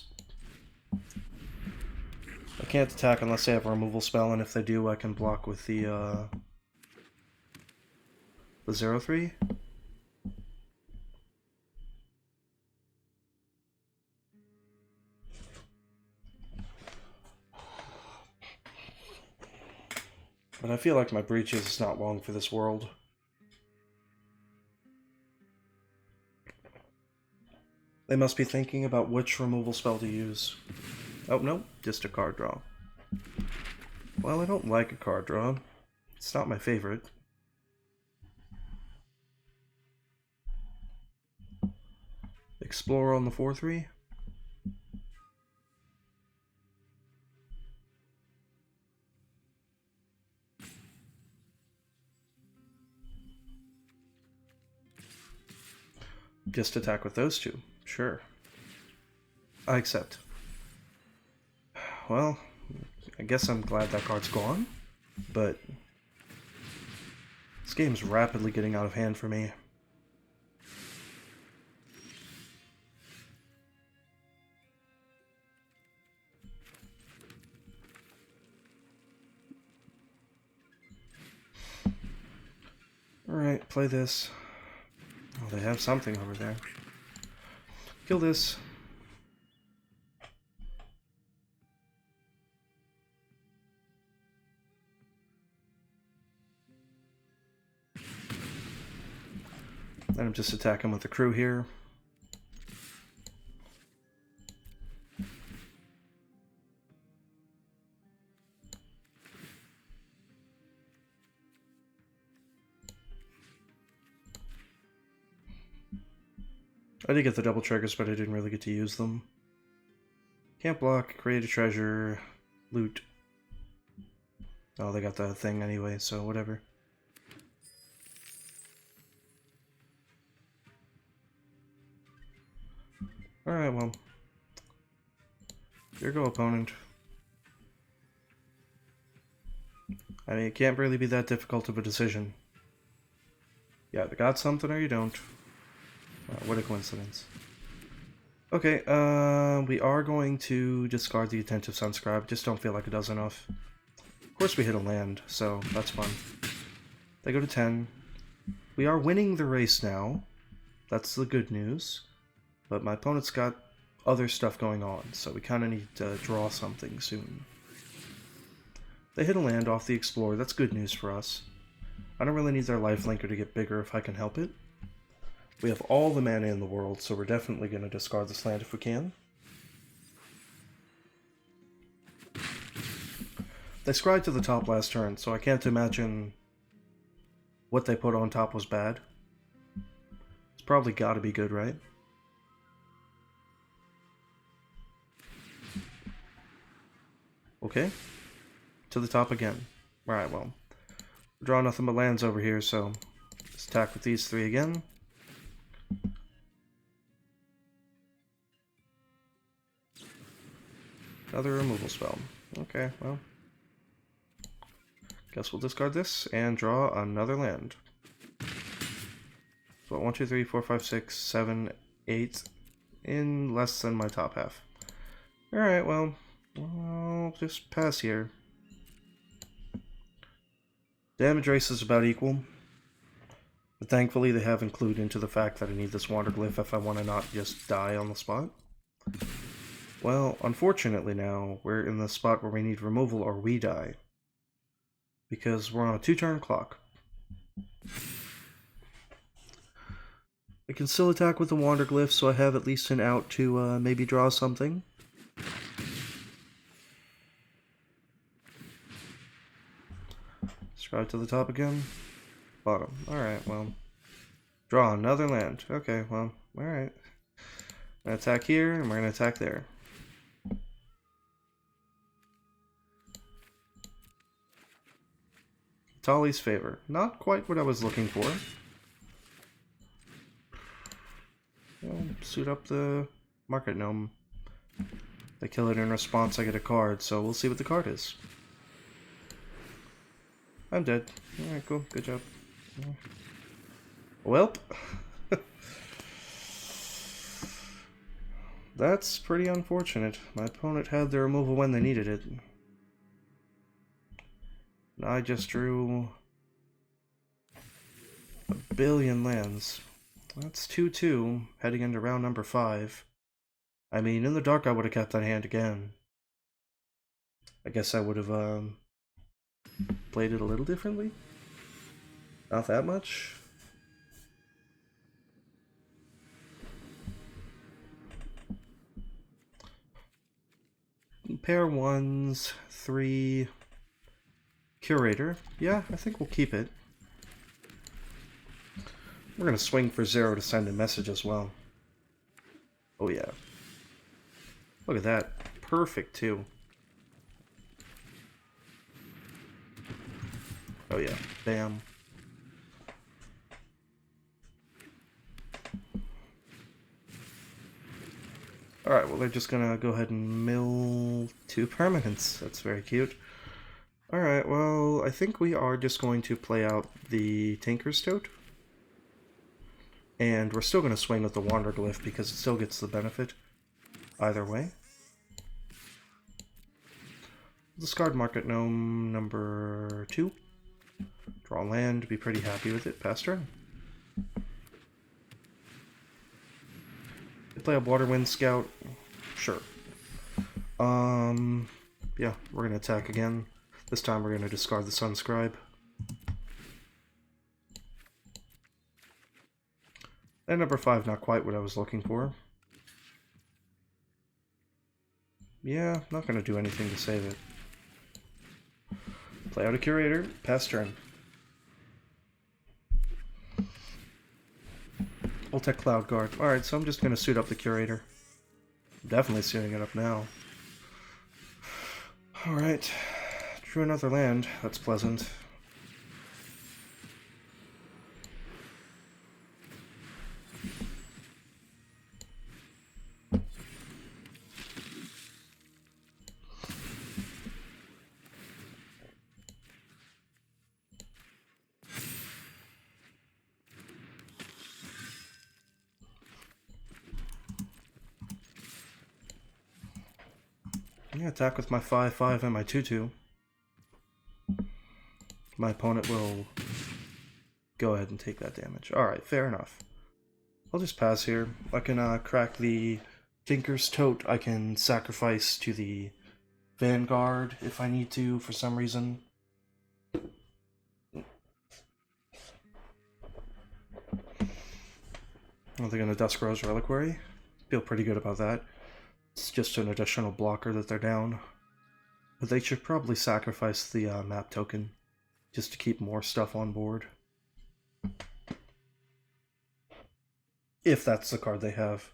can't attack unless they have a removal spell, and if they do, I can block with the 0/3. But I feel like my breaches is not long for this world. They must be thinking about which removal spell to use. Oh, no, just a card draw. Well, I don't like a card draw. It's not my favorite. Explore on the 4/3. Just attack with those two. Sure. I accept. Well, I guess I'm glad that card's gone, but this game's rapidly getting out of hand for me. Alright, play this. Oh, they have something over there. Kill this. And I'm just attacking with the crew here. I did get the double triggers, but I didn't really get to use them. Can't block, create a treasure, loot. Oh, they got the thing anyway, so whatever. Alright, well. Here go, opponent. I mean, it can't really be that difficult of a decision. You either got something or you don't. What a coincidence. Okay, we are going to discard the Attentive Sunscribe. Just don't feel like it does enough. Of course we hit a land, so that's fun. They go to 10. We are winning the race now. That's the good news. But my opponent's got other stuff going on, so we kind of need to draw something soon. They hit a land off the Explorer. That's good news for us. I don't really need their lifelinker to get bigger if I can help it. We have all the mana in the world, so we're definitely going to discard this land if we can. They scried to the top last turn, so I can't imagine what they put on top was bad. It's probably got to be good, right? Okay. To the top again. Alright, well. Draw nothing but lands over here, so let's attack with these three again. Another removal spell. Okay, well. Guess we'll discard this and draw another land. So 1, 2, 3, 4, 5, 6, 7, 8 in less than my top half. Alright, well, I'll just pass here. Damage race is about equal. But thankfully they have included into the fact that I need this Wanderglyph if I want to not just die on the spot. Well, unfortunately now, we're in the spot where we need removal or we die. Because we're on a 2-turn clock. I can still attack with the Wanderglyph, so I have at least an out to maybe draw something. Scribe to the top again. Bottom. Alright, well. Draw another land. Okay, well, alright. I'm gonna attack here, and we're gonna attack there. Tali's Favor. Not quite what I was looking for. Well, suit up the Market Gnome. They kill it in response, I get a card, so we'll see what the card is. I'm dead. Alright, cool. Good job. Welp. That's pretty unfortunate. My opponent had the removal when they needed it. I just drew a billion lands. That's 2-2, heading into round number 5. I mean, in the dark I would have kept that hand again. I guess I would have played it a little differently. Not that much. Pair 1s, 3... Curator. Yeah, I think we'll keep it. We're going to swing for 0 to send a message as well. Oh yeah. Look at that. Perfect, too. Oh yeah. Bam. Alright, well they're just gonna go ahead and mill 2 permanents. That's very cute. Alright, well, I think we are just going to play out the Tinker's Toad. And we're still going to swing with the Wanderglyph because it still gets the benefit either way. Discard Market Gnome number 2. Draw land, be pretty happy with it. Pass turn. Play a Waterwind Scout. Sure. Yeah, we're going to attack again. This time we're going to discard the Sunscribe. And number 5, not quite what I was looking for. Yeah, not going to do anything to save it. Play out a Curator, pass turn. Voltec Cloud Guard. Alright, so I'm just going to suit up the Curator. I'm definitely suiting it up now. Alright. Drew another land. That's pleasant. Yeah, attack with my 5/5 and my 2/2. My opponent will go ahead and take that damage. Alright, fair enough. I'll just pass here. I can crack the Tinker's Tote. I can sacrifice to the Vanguard if I need to for some reason. Are they going to Dusk Rose Reliquary? Feel pretty good about that. It's just an additional blocker that they're down. But they should probably sacrifice the map token just to keep more stuff on board. If that's the card they have.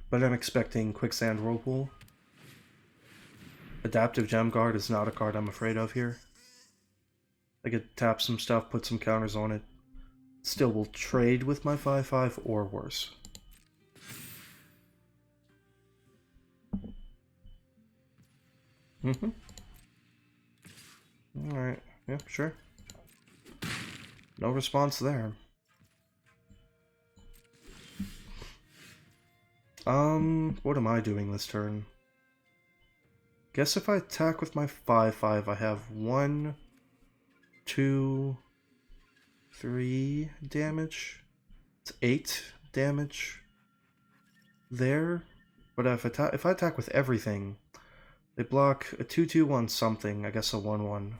But I'm expecting Quicksand Whirlpool. Adaptive Gem Guard is not a card I'm afraid of here. I could tap some stuff, put some counters on it. Still will trade with my 5/5 or worse. Alright, yep, sure. No response there. What am I doing this turn? Guess if I attack with my 5/5, I have 1, 2, 3 damage. It's 8 damage there. But if I attack with everything, they block a 2/2/1 something, I guess a 1/1.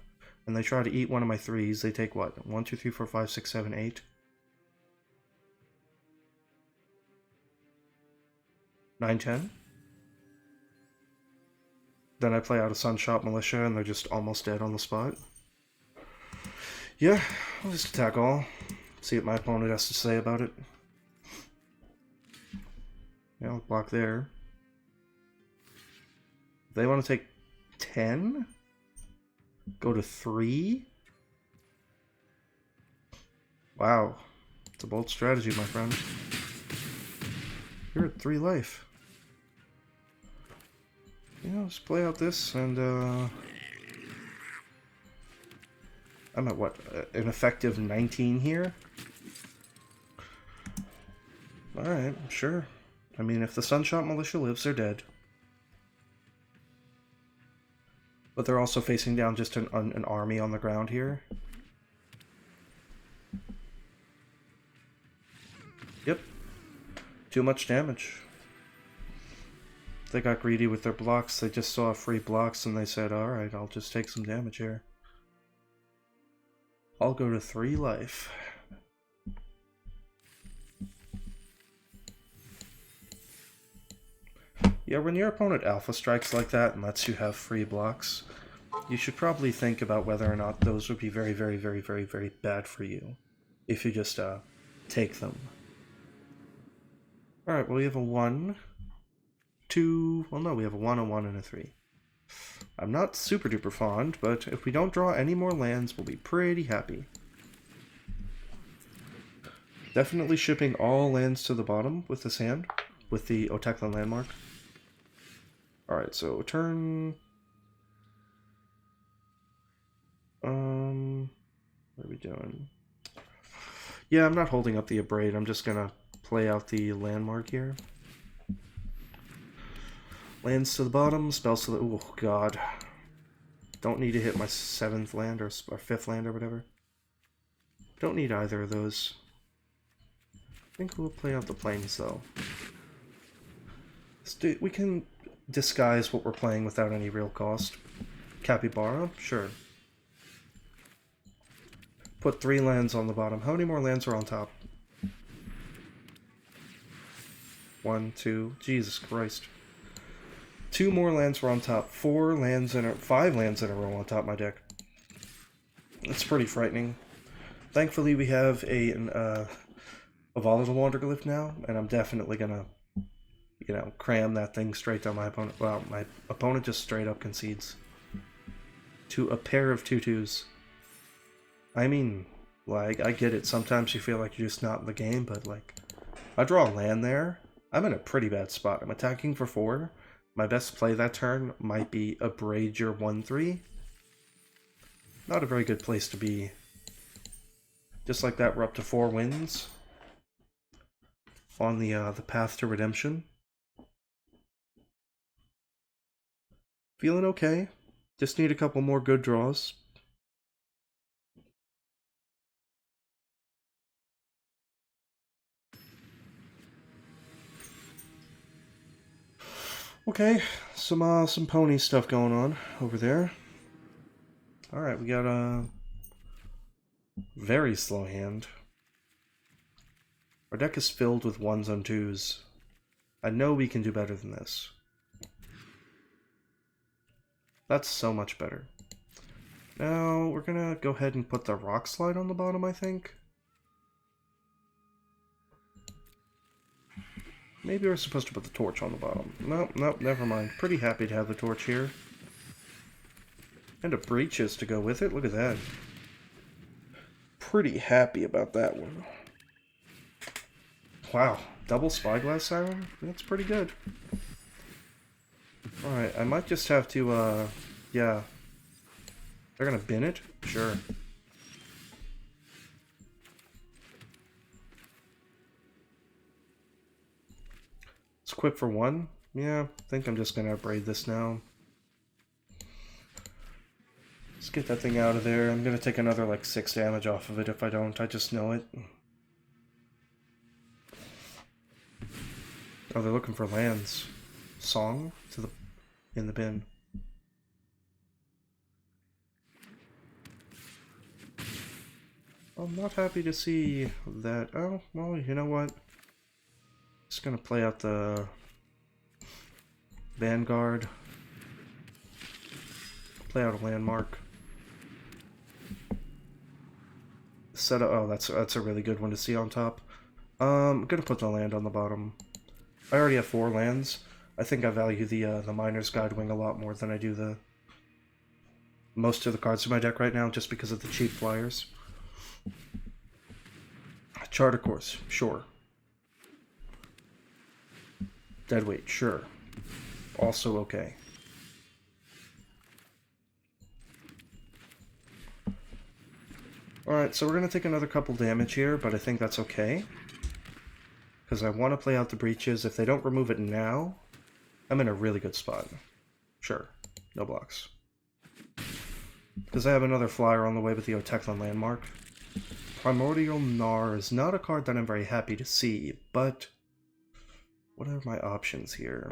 And they try to eat one of my 3s, they take what? 1, 2, 3, 4, 5, 6, 7, 8? 9, 10? Then I play out a Sunshot Militia and they're just almost dead on the spot. Yeah, I'll just attack all. See what my opponent has to say about it. Yeah, I'll block there. If they want to take 10? Go to 3? Wow. It's a bold strategy, my friend. You're at 3 life. You know, just play out this and, I'm at what? An effective 19 here? Alright, sure. I mean, if the Sunshot Militia lives, they're dead. But they're also facing down just an army on the ground here. Yep. Too much damage. They got greedy with their blocks. They just saw free blocks and they said, alright, I'll just take some damage here. I'll go to 3 life. Yeah, when your opponent alpha strikes like that and lets you have free blocks, you should probably think about whether or not those would be very, very, very, very, very bad for you if you just take them. Alright, well we have a 1, 2, well no, we have a 1, a 1, and a 3. I'm not super duper fond, but if we don't draw any more lands, we'll be pretty happy. Definitely shipping all lands to the bottom with this hand, with the Otekla landmark. Alright, so turn... what are we doing? Yeah, I'm not holding up the Abrade, I'm just gonna play out the landmark here. Lands to the bottom, spells to the... oh god. Don't need to hit my 7th land or 5th land or whatever. Don't need either of those. I think we'll play out the plains though. We can disguise what we're playing without any real cost. Capybara? Sure. Put 3 lands on the bottom. How many more lands are on top? 1, 2, Jesus Christ. 2 more lands were on top. 5 lands in a row on top of my deck. It's pretty frightening. Thankfully we have a volatile Wanderglyph now, and I'm definitely gonna, you know, cram that thing straight down my opponent. Well, my opponent just straight up concedes to a pair of 2/2s. I mean, like, I get it. Sometimes you feel like you're just not in the game, but, like, I draw a land there. I'm in a pretty bad spot. I'm attacking for 4. My best play that turn might be a Braid your 1/3. Not a very good place to be. Just like that, we're up to 4 wins on the path to redemption. Feeling okay. Just need a couple more good draws. Okay, some pony stuff going on over there. Alright, we got a very slow hand. Our deck is filled with 1s and 2s. I know we can do better than this. That's so much better. Now, we're gonna go ahead and put the Rock Slide on the bottom, I think. Maybe we're supposed to put the Torch on the bottom. Nope, nope, never mind. Pretty happy to have the Torch here. And a Breaches to go with it. Look at that. Pretty happy about that one. Wow, double Spyglass Siren? That's pretty good. Alright, I might just have to, yeah. They're gonna bin it? Sure. Let's equip for 1. Yeah, I think I'm just gonna Braid this now. Let's get that thing out of there. I'm gonna take another, like, 6 damage off of it if I don't. I just know it. Oh, they're looking for lands. Song to the in the bin. I'm not happy to see that. Oh, well, you know what? Just gonna play out the Vanguard. Play out a landmark. Set up. Oh, that's a really good one to see on top. I'm gonna put the land on the bottom. I already have 4 lands. I think I value the Miner's Guidewing a lot more than I do the most of the cards in my deck right now, just because of the cheap flyers. Charter Course, sure. Deadweight, sure. Also okay. Alright, so we're going to take another couple damage here, but I think that's okay. Because I want to play out the Breaches. If they don't remove it now, I'm in a really good spot. Sure, no blocks. Because I have another flyer on the way with the Oteclan landmark. Primordial Gnar is not a card that I'm very happy to see, but what are my options here?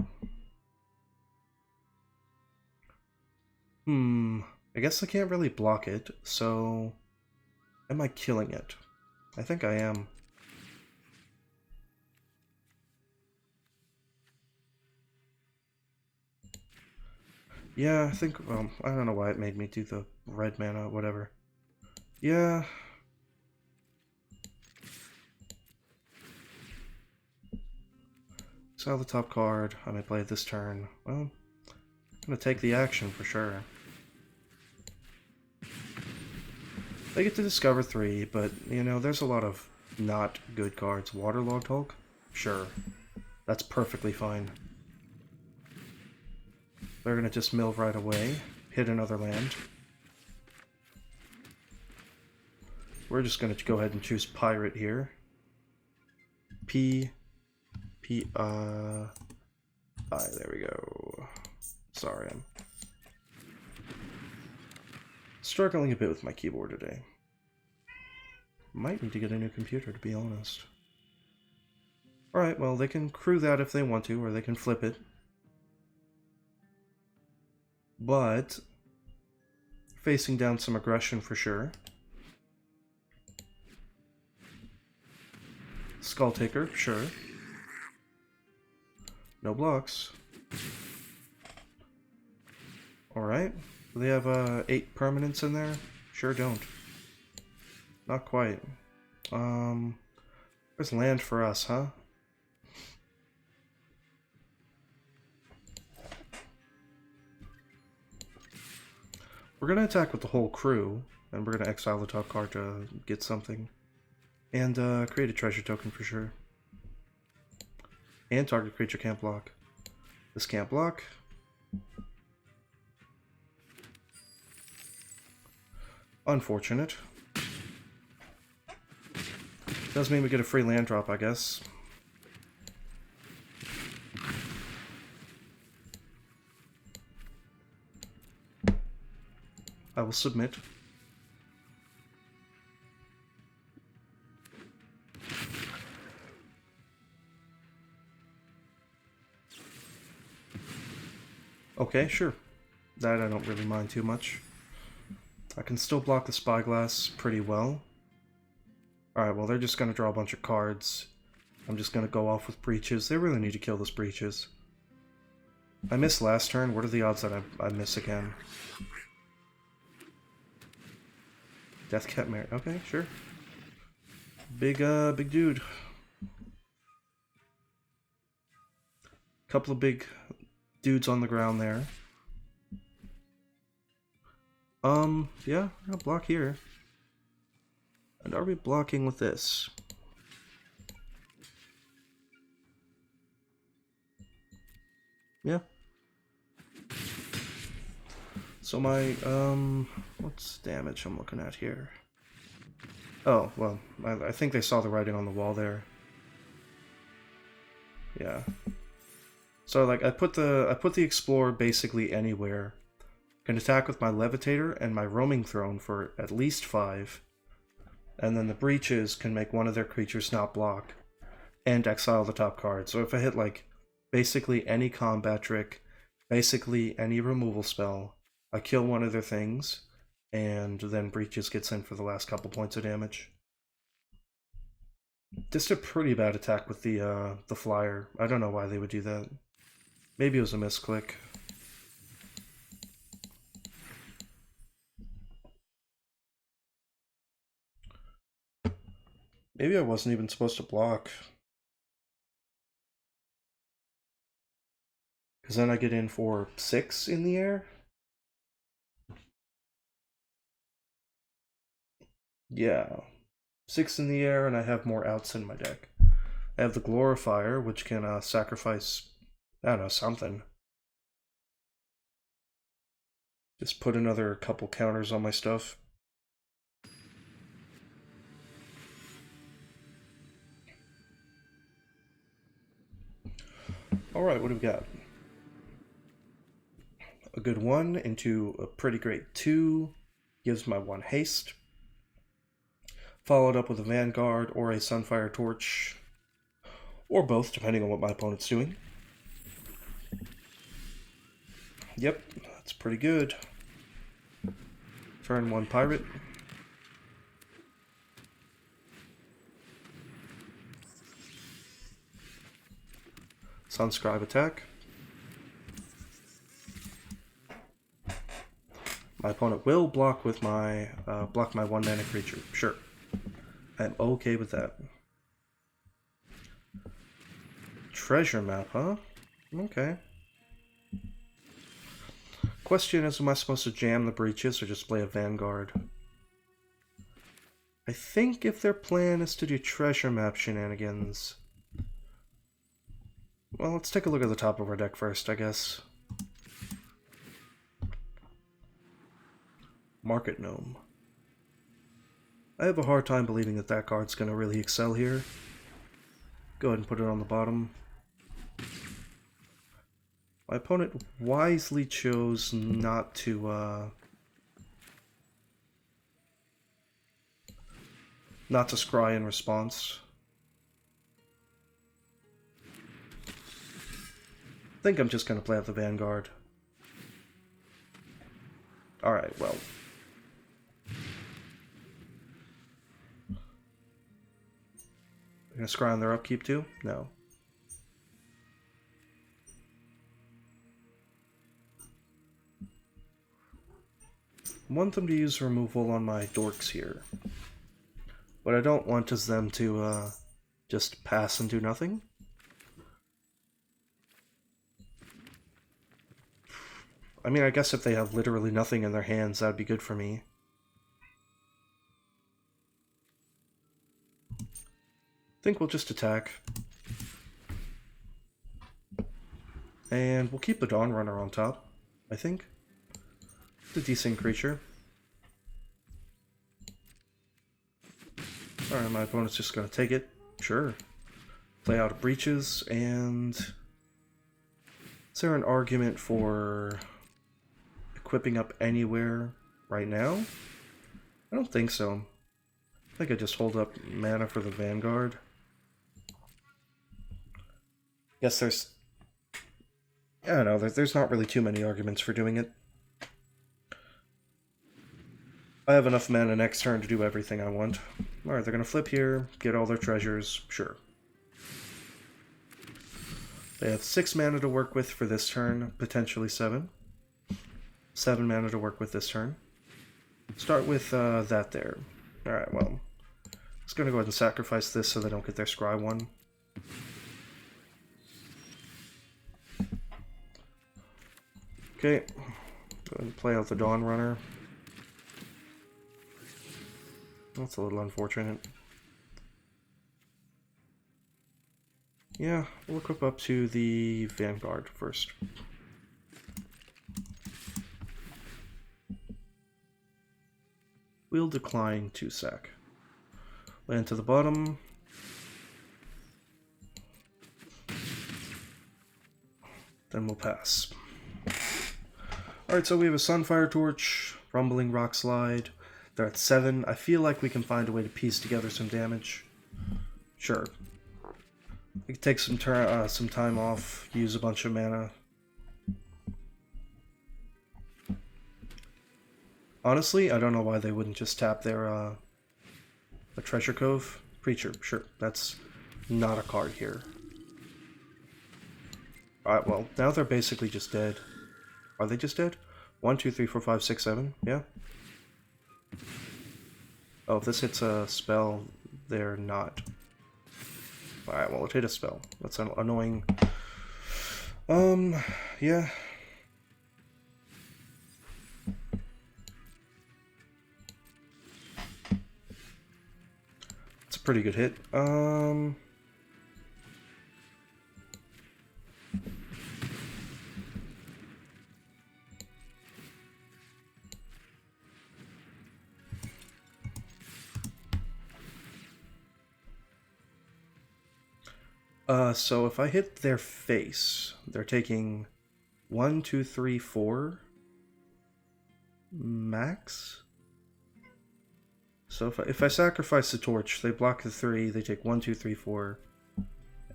I guess I can't really block it, so am I killing it? I think I am. Yeah, I think, well, I don't know why it made me do the red mana, whatever. Yeah. Sell the top card. I may play it this turn. Well, I'm gonna take the action for sure. They get to discover 3, but, you know, there's a lot of not good cards. Waterlogged Hulk? Sure. That's perfectly fine. They're gonna just mill right away. Hit another land. We're just gonna go ahead and choose Pirate here. There we go. Sorry, I'm struggling a bit with my keyboard today. Might need to get a new computer, to be honest. Alright, well, they can crew that if they want to, or they can flip it. But facing down some aggression for sure. Skull Taker, sure. No blocks. Alright. Do they have 8 permanents in there? Sure don't. Not quite. There's land for us, huh? We're gonna attack with the whole crew, and we're gonna exile the top card to get something. And create a treasure token for sure. And target creature can't block. This can't block. Unfortunate. Does mean we get a free land drop, I guess. I will submit. Okay, sure. That I don't really mind too much. I can still block the Spyglass pretty well. Alright, well, they're just going to draw a bunch of cards. I'm just going to go off with Breaches. They really need to kill this Breaches. I missed last turn. What are the odds that I miss again? Deathcat Mare. Okay, sure. Big dude. Couple of big dudes on the ground there. Yeah, I'll block here. And are we blocking with this? Yeah. So my, what's damage I'm looking at here? Oh, well, I think they saw the writing on the wall there. Yeah. So, like, I put the Explorer basically anywhere. Can attack with my Levitator and my Roaming Throne for at least 5. And then the Breaches can make one of their creatures not block. And exile the top card. So if I hit, like, basically any combat trick, basically any removal spell, I kill one of their things, and then Breaches gets in for the last couple points of damage. Just a pretty bad attack with the flyer. I don't know why they would do that. Maybe it was a misclick. Maybe I wasn't even supposed to block. Because then I get in for 6 in the air? Yeah. 6 in the air, and I have more outs in my deck. I have the Glorifier, which can sacrifice, I don't know, something. Just put another couple counters on my stuff. Alright, what do we got? A good 1 into a pretty great 2. gives my 1 haste. Followed up with a Vanguard or a Sunfire Torch, or both, depending on what my opponent's doing. Yep, that's pretty good. Turn 1 Pirate. Sunscribe attack. My opponent will block with my block my 1 mana creature. Sure, I'm okay with that. Treasure map, huh? Okay. Question is, am I supposed to jam the breaches or just play a Vanguard? I think if their plan is to do treasure map shenanigans... Well, let's take a look at the top of our deck first, I guess. Market Gnome. I have a hard time believing that that card's going to really excel here. Go ahead and put it on the bottom. My opponent wisely chose not to scry in response. I think I'm just going to play out the Vanguard. Alright, well. Gonna scry on their upkeep too? No. I want them to use removal on my dorks here. What I don't want is them to just pass and do nothing. I mean, I guess if they have literally nothing in their hands, that'd be good for me. I think we'll just attack. And we'll keep the Dawn Runner on top, I think. It's a decent creature. Alright, my opponent's just gonna take it. Sure. Play out breaches, and... Is there an argument for equipping up anywhere right now? I don't think so. I think I just hold up mana for the Vanguard. Guess there's... I don't know, there's not really too many arguments for doing it. I have enough mana next turn to do everything I want. Alright, they're gonna flip here, get all their treasures, sure. They have 6 mana to work with for this turn, potentially 7. 7 mana to work with this turn. Start with that there. Alright, well. Just gonna go ahead and sacrifice this so they don't get their scry 1. Okay. Go ahead and play out the Dawn Runner. That's a little unfortunate. Yeah, we'll equip up to the Vanguard first. We'll decline to sack. Land to the bottom. Then we'll pass. Alright, so we have a Sunfire Torch, Rumbling Rock Slide. They're at 7. I feel like we can find a way to piece together some damage. Sure. We can take some time off, use a bunch of mana. Honestly, I don't know why they wouldn't just tap their a Treasure Cove. Preacher, sure, that's not a card here. Alright, well, now they're basically just dead. Are they just dead? 1, 2, 3, 4, 5, 6, 7? Yeah. Oh, if this hits a spell, they're not. Alright, well, it hit a spell. That's annoying. Yeah. It's a pretty good hit. So if I hit their face, they're taking 1, 2, 3, 4 max? So if I sacrifice the torch, they block the 3, they take 1, 2, 3, 4,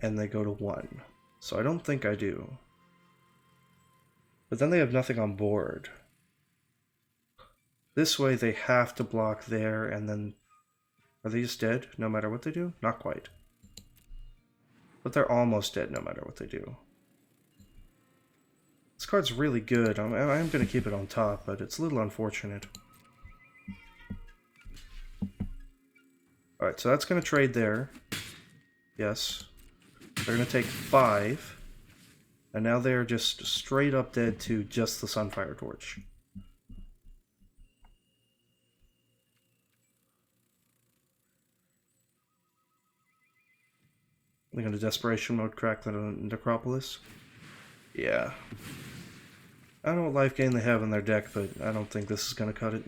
and they go to 1. So I don't think I do. But then they have nothing on board. This way they have to block there, and then... Are they just dead no matter what they do? Not quite. But they're almost dead no matter what they do. This card's really good. I'm going to keep it on top, but it's a little unfortunate. Alright, so that's going to trade there. Yes. They're going to take 5. And now they're just straight up dead to just the Sunfire Torch. They're going to Desperation Mode crack the Necropolis. Yeah. I don't know what life gain they have in their deck, but I don't think this is going to cut it.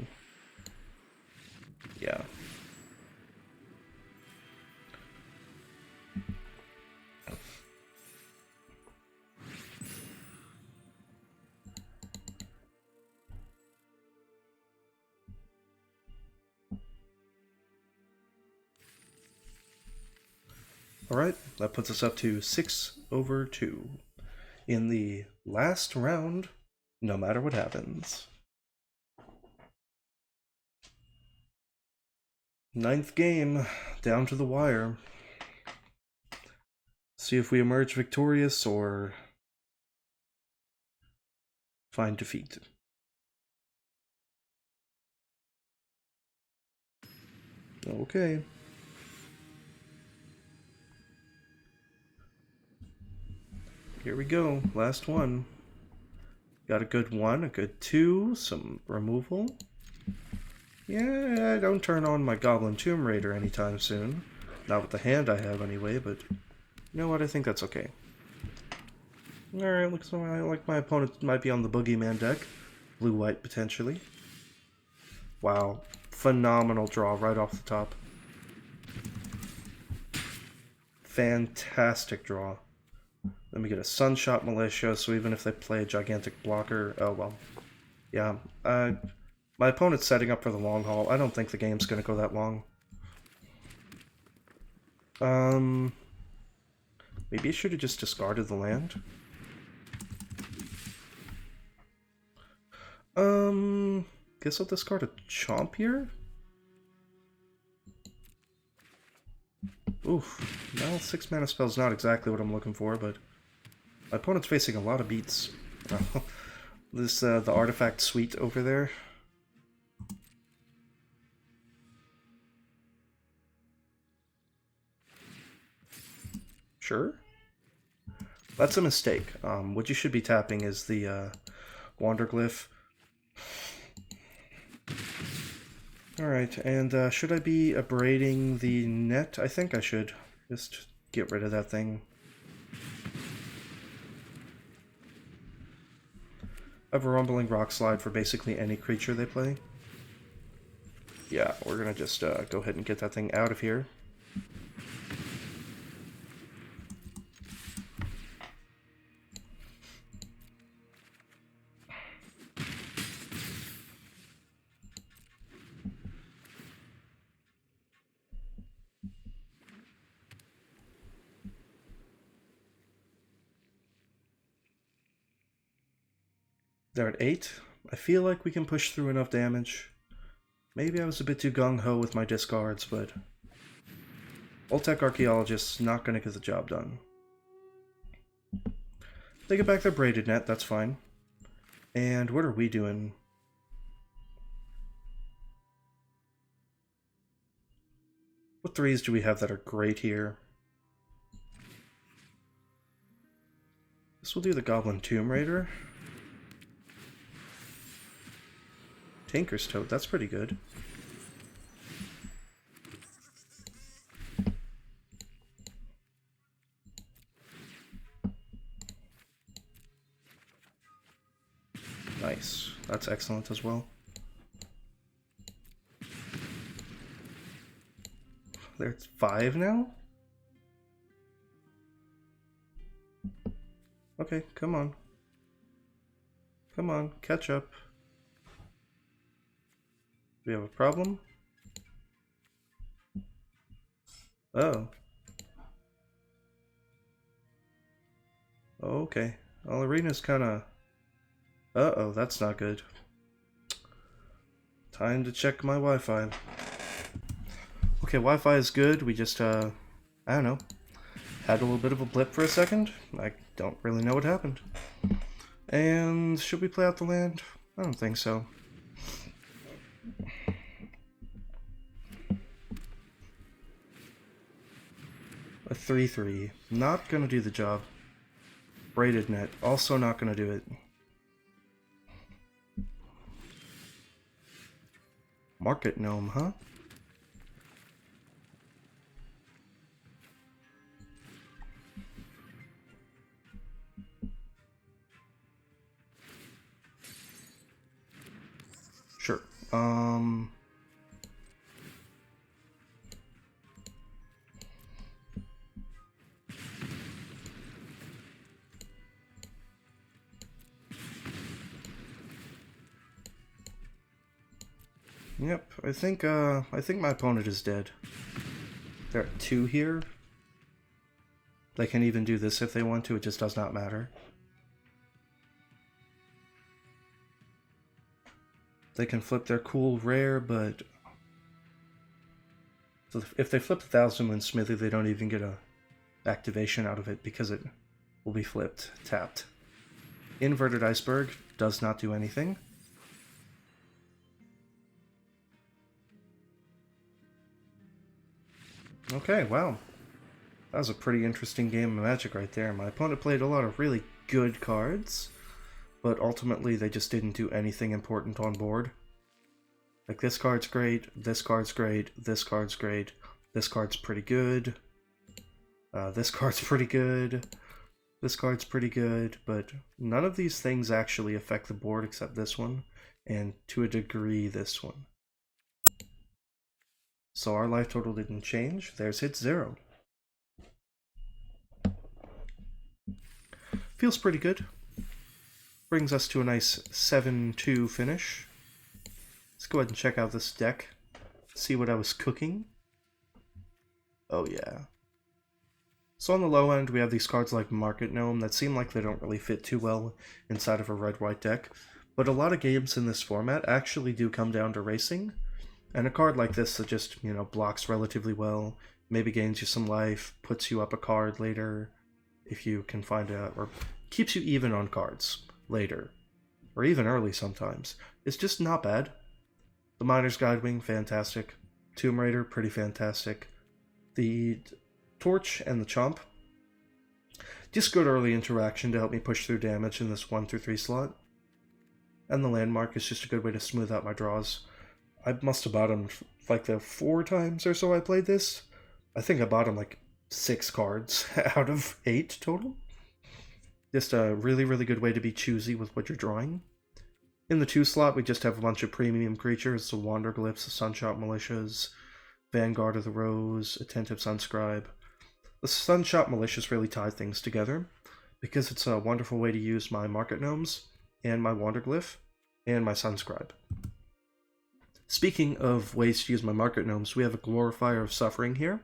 Yeah. Alright, that puts us up to 6/2 in the last round, no matter what happens. 9th game, down to the wire. See if we emerge victorious or find defeat. Okay. Here we go, last one. Got a good 1, a good 2, some removal. Yeah, I don't turn on my Goblin Tomb Raider anytime soon. Not with the hand I have anyway, but you know what, I think that's okay. Alright, looks like my opponent might be on the Boogeyman deck. Blue-white, potentially. Wow, phenomenal draw right off the top. Fantastic draw. Let me get a Sunshot Militia, so even if they play a gigantic blocker... Oh, well. Yeah, my opponent's setting up for the long haul. I don't think the game's going to go that long. Maybe I should have just discarded the land. Guess I'll discard a Chomp here? Oof. Well, 6 mana spell's not exactly what I'm looking for, but... My opponent's facing a lot of beats. This, the Artifact Suite over there. Sure. That's a mistake. What you should be tapping is the Wanderglyph. Alright, and should I be abrading the net? I think I should. Just get rid of that thing. I have a Rumbling Rock Slide for basically any creature they play. Yeah, we're gonna just go ahead and get that thing out of here. They're at 8. I feel like we can push through enough damage. Maybe I was a bit too gung-ho with my discards, but... Voltec Archaeologist's not going to get the job done. They get back their Braided Net, that's fine. And what are we doing? What 3s do we have that are great here? This will do the Goblin Tomb Raider. Tinker's Toad, that's pretty good. Nice, that's excellent as well. There's 5 now? Okay, come on. Come on, catch up. Do we have a problem? Oh. Okay. Well, Arena's kinda... Uh-oh, that's not good. Time to check my Wi-Fi. Okay, Wi-Fi is good. We just, I don't know. Had a little bit of a blip for a second. I don't really know what happened. And should we play out the land? I don't think so. A 3-3. Not gonna do the job. Braided net. Also not gonna do it. Market gnome, huh? Sure. Yep, I think my opponent is dead. There are 2 here. They can even do this if they want to, it just does not matter. They can flip their cool rare, but... So if they flip the Thousand Moon Smithy, they don't even get a activation out of it because it will be flipped, tapped. Inverted Iceberg does not do anything. Okay, wow. That was a pretty interesting game of Magic right there. My opponent played a lot of really good cards, but ultimately they just didn't do anything important on board. Like, this card's great, this card's great, this card's great, this card's pretty good, this card's pretty good, this card's pretty good, but none of these things actually affect the board except this one, and to a degree this one. So our life total didn't change. There's hit 0. Feels pretty good. Brings us to a nice 7-2 finish. Let's go ahead and check out this deck. See what I was cooking. Oh yeah. So on the low end, we have these cards like Market Gnome that seem like they don't really fit too well inside of a red-white deck. But a lot of games in this format actually do come down to racing. And a card like this that just, you know, blocks relatively well, maybe gains you some life, puts you up a card later, if you can find a, or keeps you even on cards later, or even early sometimes. It's just not bad. The Miner's Guidewing, fantastic. Tomb Raider, pretty fantastic. The Torch and the Chomp, just good early interaction to help me push through damage in this 1-3 slot. And the Landmark is just a good way to smooth out my draws. I must have bottomed like the 4 times or so I played this. I think I bottomed like 6 cards out of 8 total. Just a really, really good way to be choosy with what you're drawing. In the 2 slot, we just have a bunch of premium creatures, the Wanderglyphs, the Sunshot Militias, Vanguard of the Rose, Attentive Sunscribe. The Sunshot Militias really tie things together, because it's a wonderful way to use my Market Gnomes, and my Wanderglyph, and my Sunscribe. Speaking of ways to use my Market Gnomes, we have a Glorifier of Suffering here.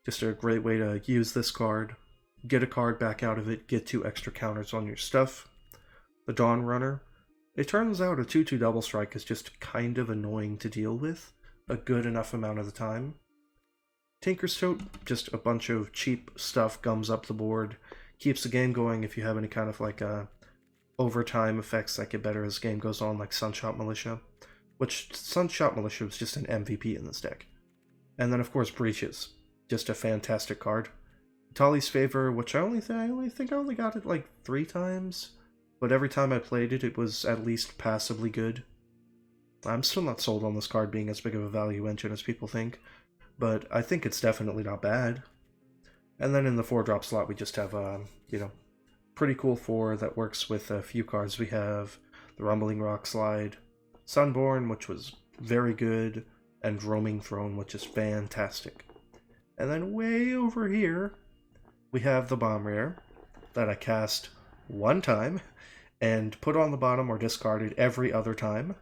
Just a great way to use this card, get a card back out of it, get 2 extra counters on your stuff. The Dawn Runner. It turns out a 2-2 double strike is just kind of annoying to deal with a good enough amount of the time. Tinker's Tote, just a bunch of cheap stuff, gums up the board, keeps the game going if you have any kind of like overtime effects that get better as the game goes on, like Sunshot Militia, which Sunshot Militia was just an MVP in this deck. And then of course Breaches, just a fantastic card. Tali's Favor, which I only think I only got it like 3 times, but every time I played it, it was at least passably good. I'm still not sold on this card being as big of a value engine as people think, but I think it's definitely not bad. And then in the 4-drop slot, we just have you know, pretty cool 4 that works with a few cards we have. The Rumbling Rock Slide, Sunborn, which was very good, and Roaming Throne, which is fantastic. And then way over here, we have the Bomb Rare that I cast 1 time and put on the bottom or discarded every other time.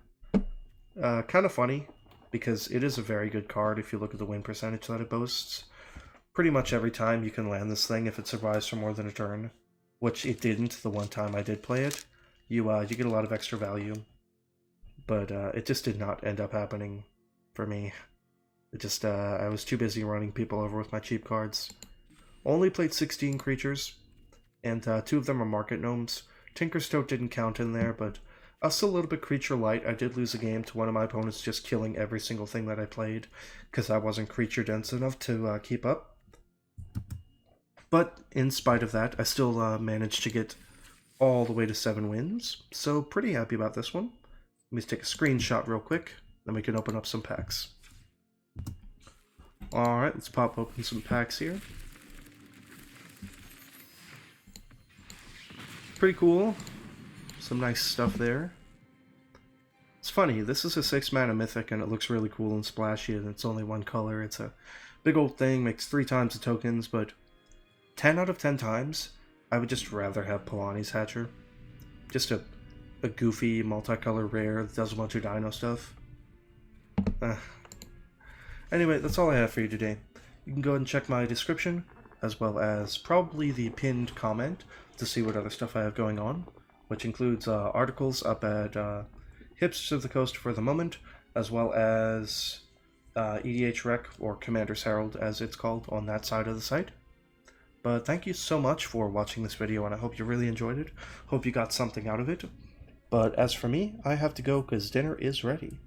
Kind of funny, because it is a very good card if you look at the win percentage that it boasts. pretty much every time you can land this thing if it survives for more than a turn, which it didn't the one time I did play it. You get a lot of extra value, but it just did not end up happening for me. It just, I was too busy running people over with my cheap cards. Only played 16 creatures, and 2 of them are market gnomes. Tinkerstote didn't count in there, but I was still a little bit creature light. I did lose a game to one of my opponents just killing every single thing that I played, because I wasn't creature dense enough to keep up. But in spite of that, I still managed to get all the way to 7 wins, so pretty happy about this one. Let me take a screenshot real quick, then we can open up some packs. Alright, let's pop open some packs here. Pretty cool. Some nice stuff there. It's funny, this is a 6-mana mythic and it looks really cool and splashy and it's only 1 color. It's a big old thing, makes 3 times the tokens, but 10 out of 10 times, I would just rather have Polani's Hatcher. Just a goofy, multicolor rare that does a bunch of dino stuff. Anyway, that's all I have for you today. You can go ahead and check my description, as well as probably the pinned comment, to see what other stuff I have going on, which includes articles up at Hipsters of the Coast for the moment, as well as EDH Rec, or Commander's Herald as it's called, on that side of the site. But thank you so much for watching this video, and I hope you really enjoyed it. Hope you got something out of it. But as for me, I have to go because dinner is ready.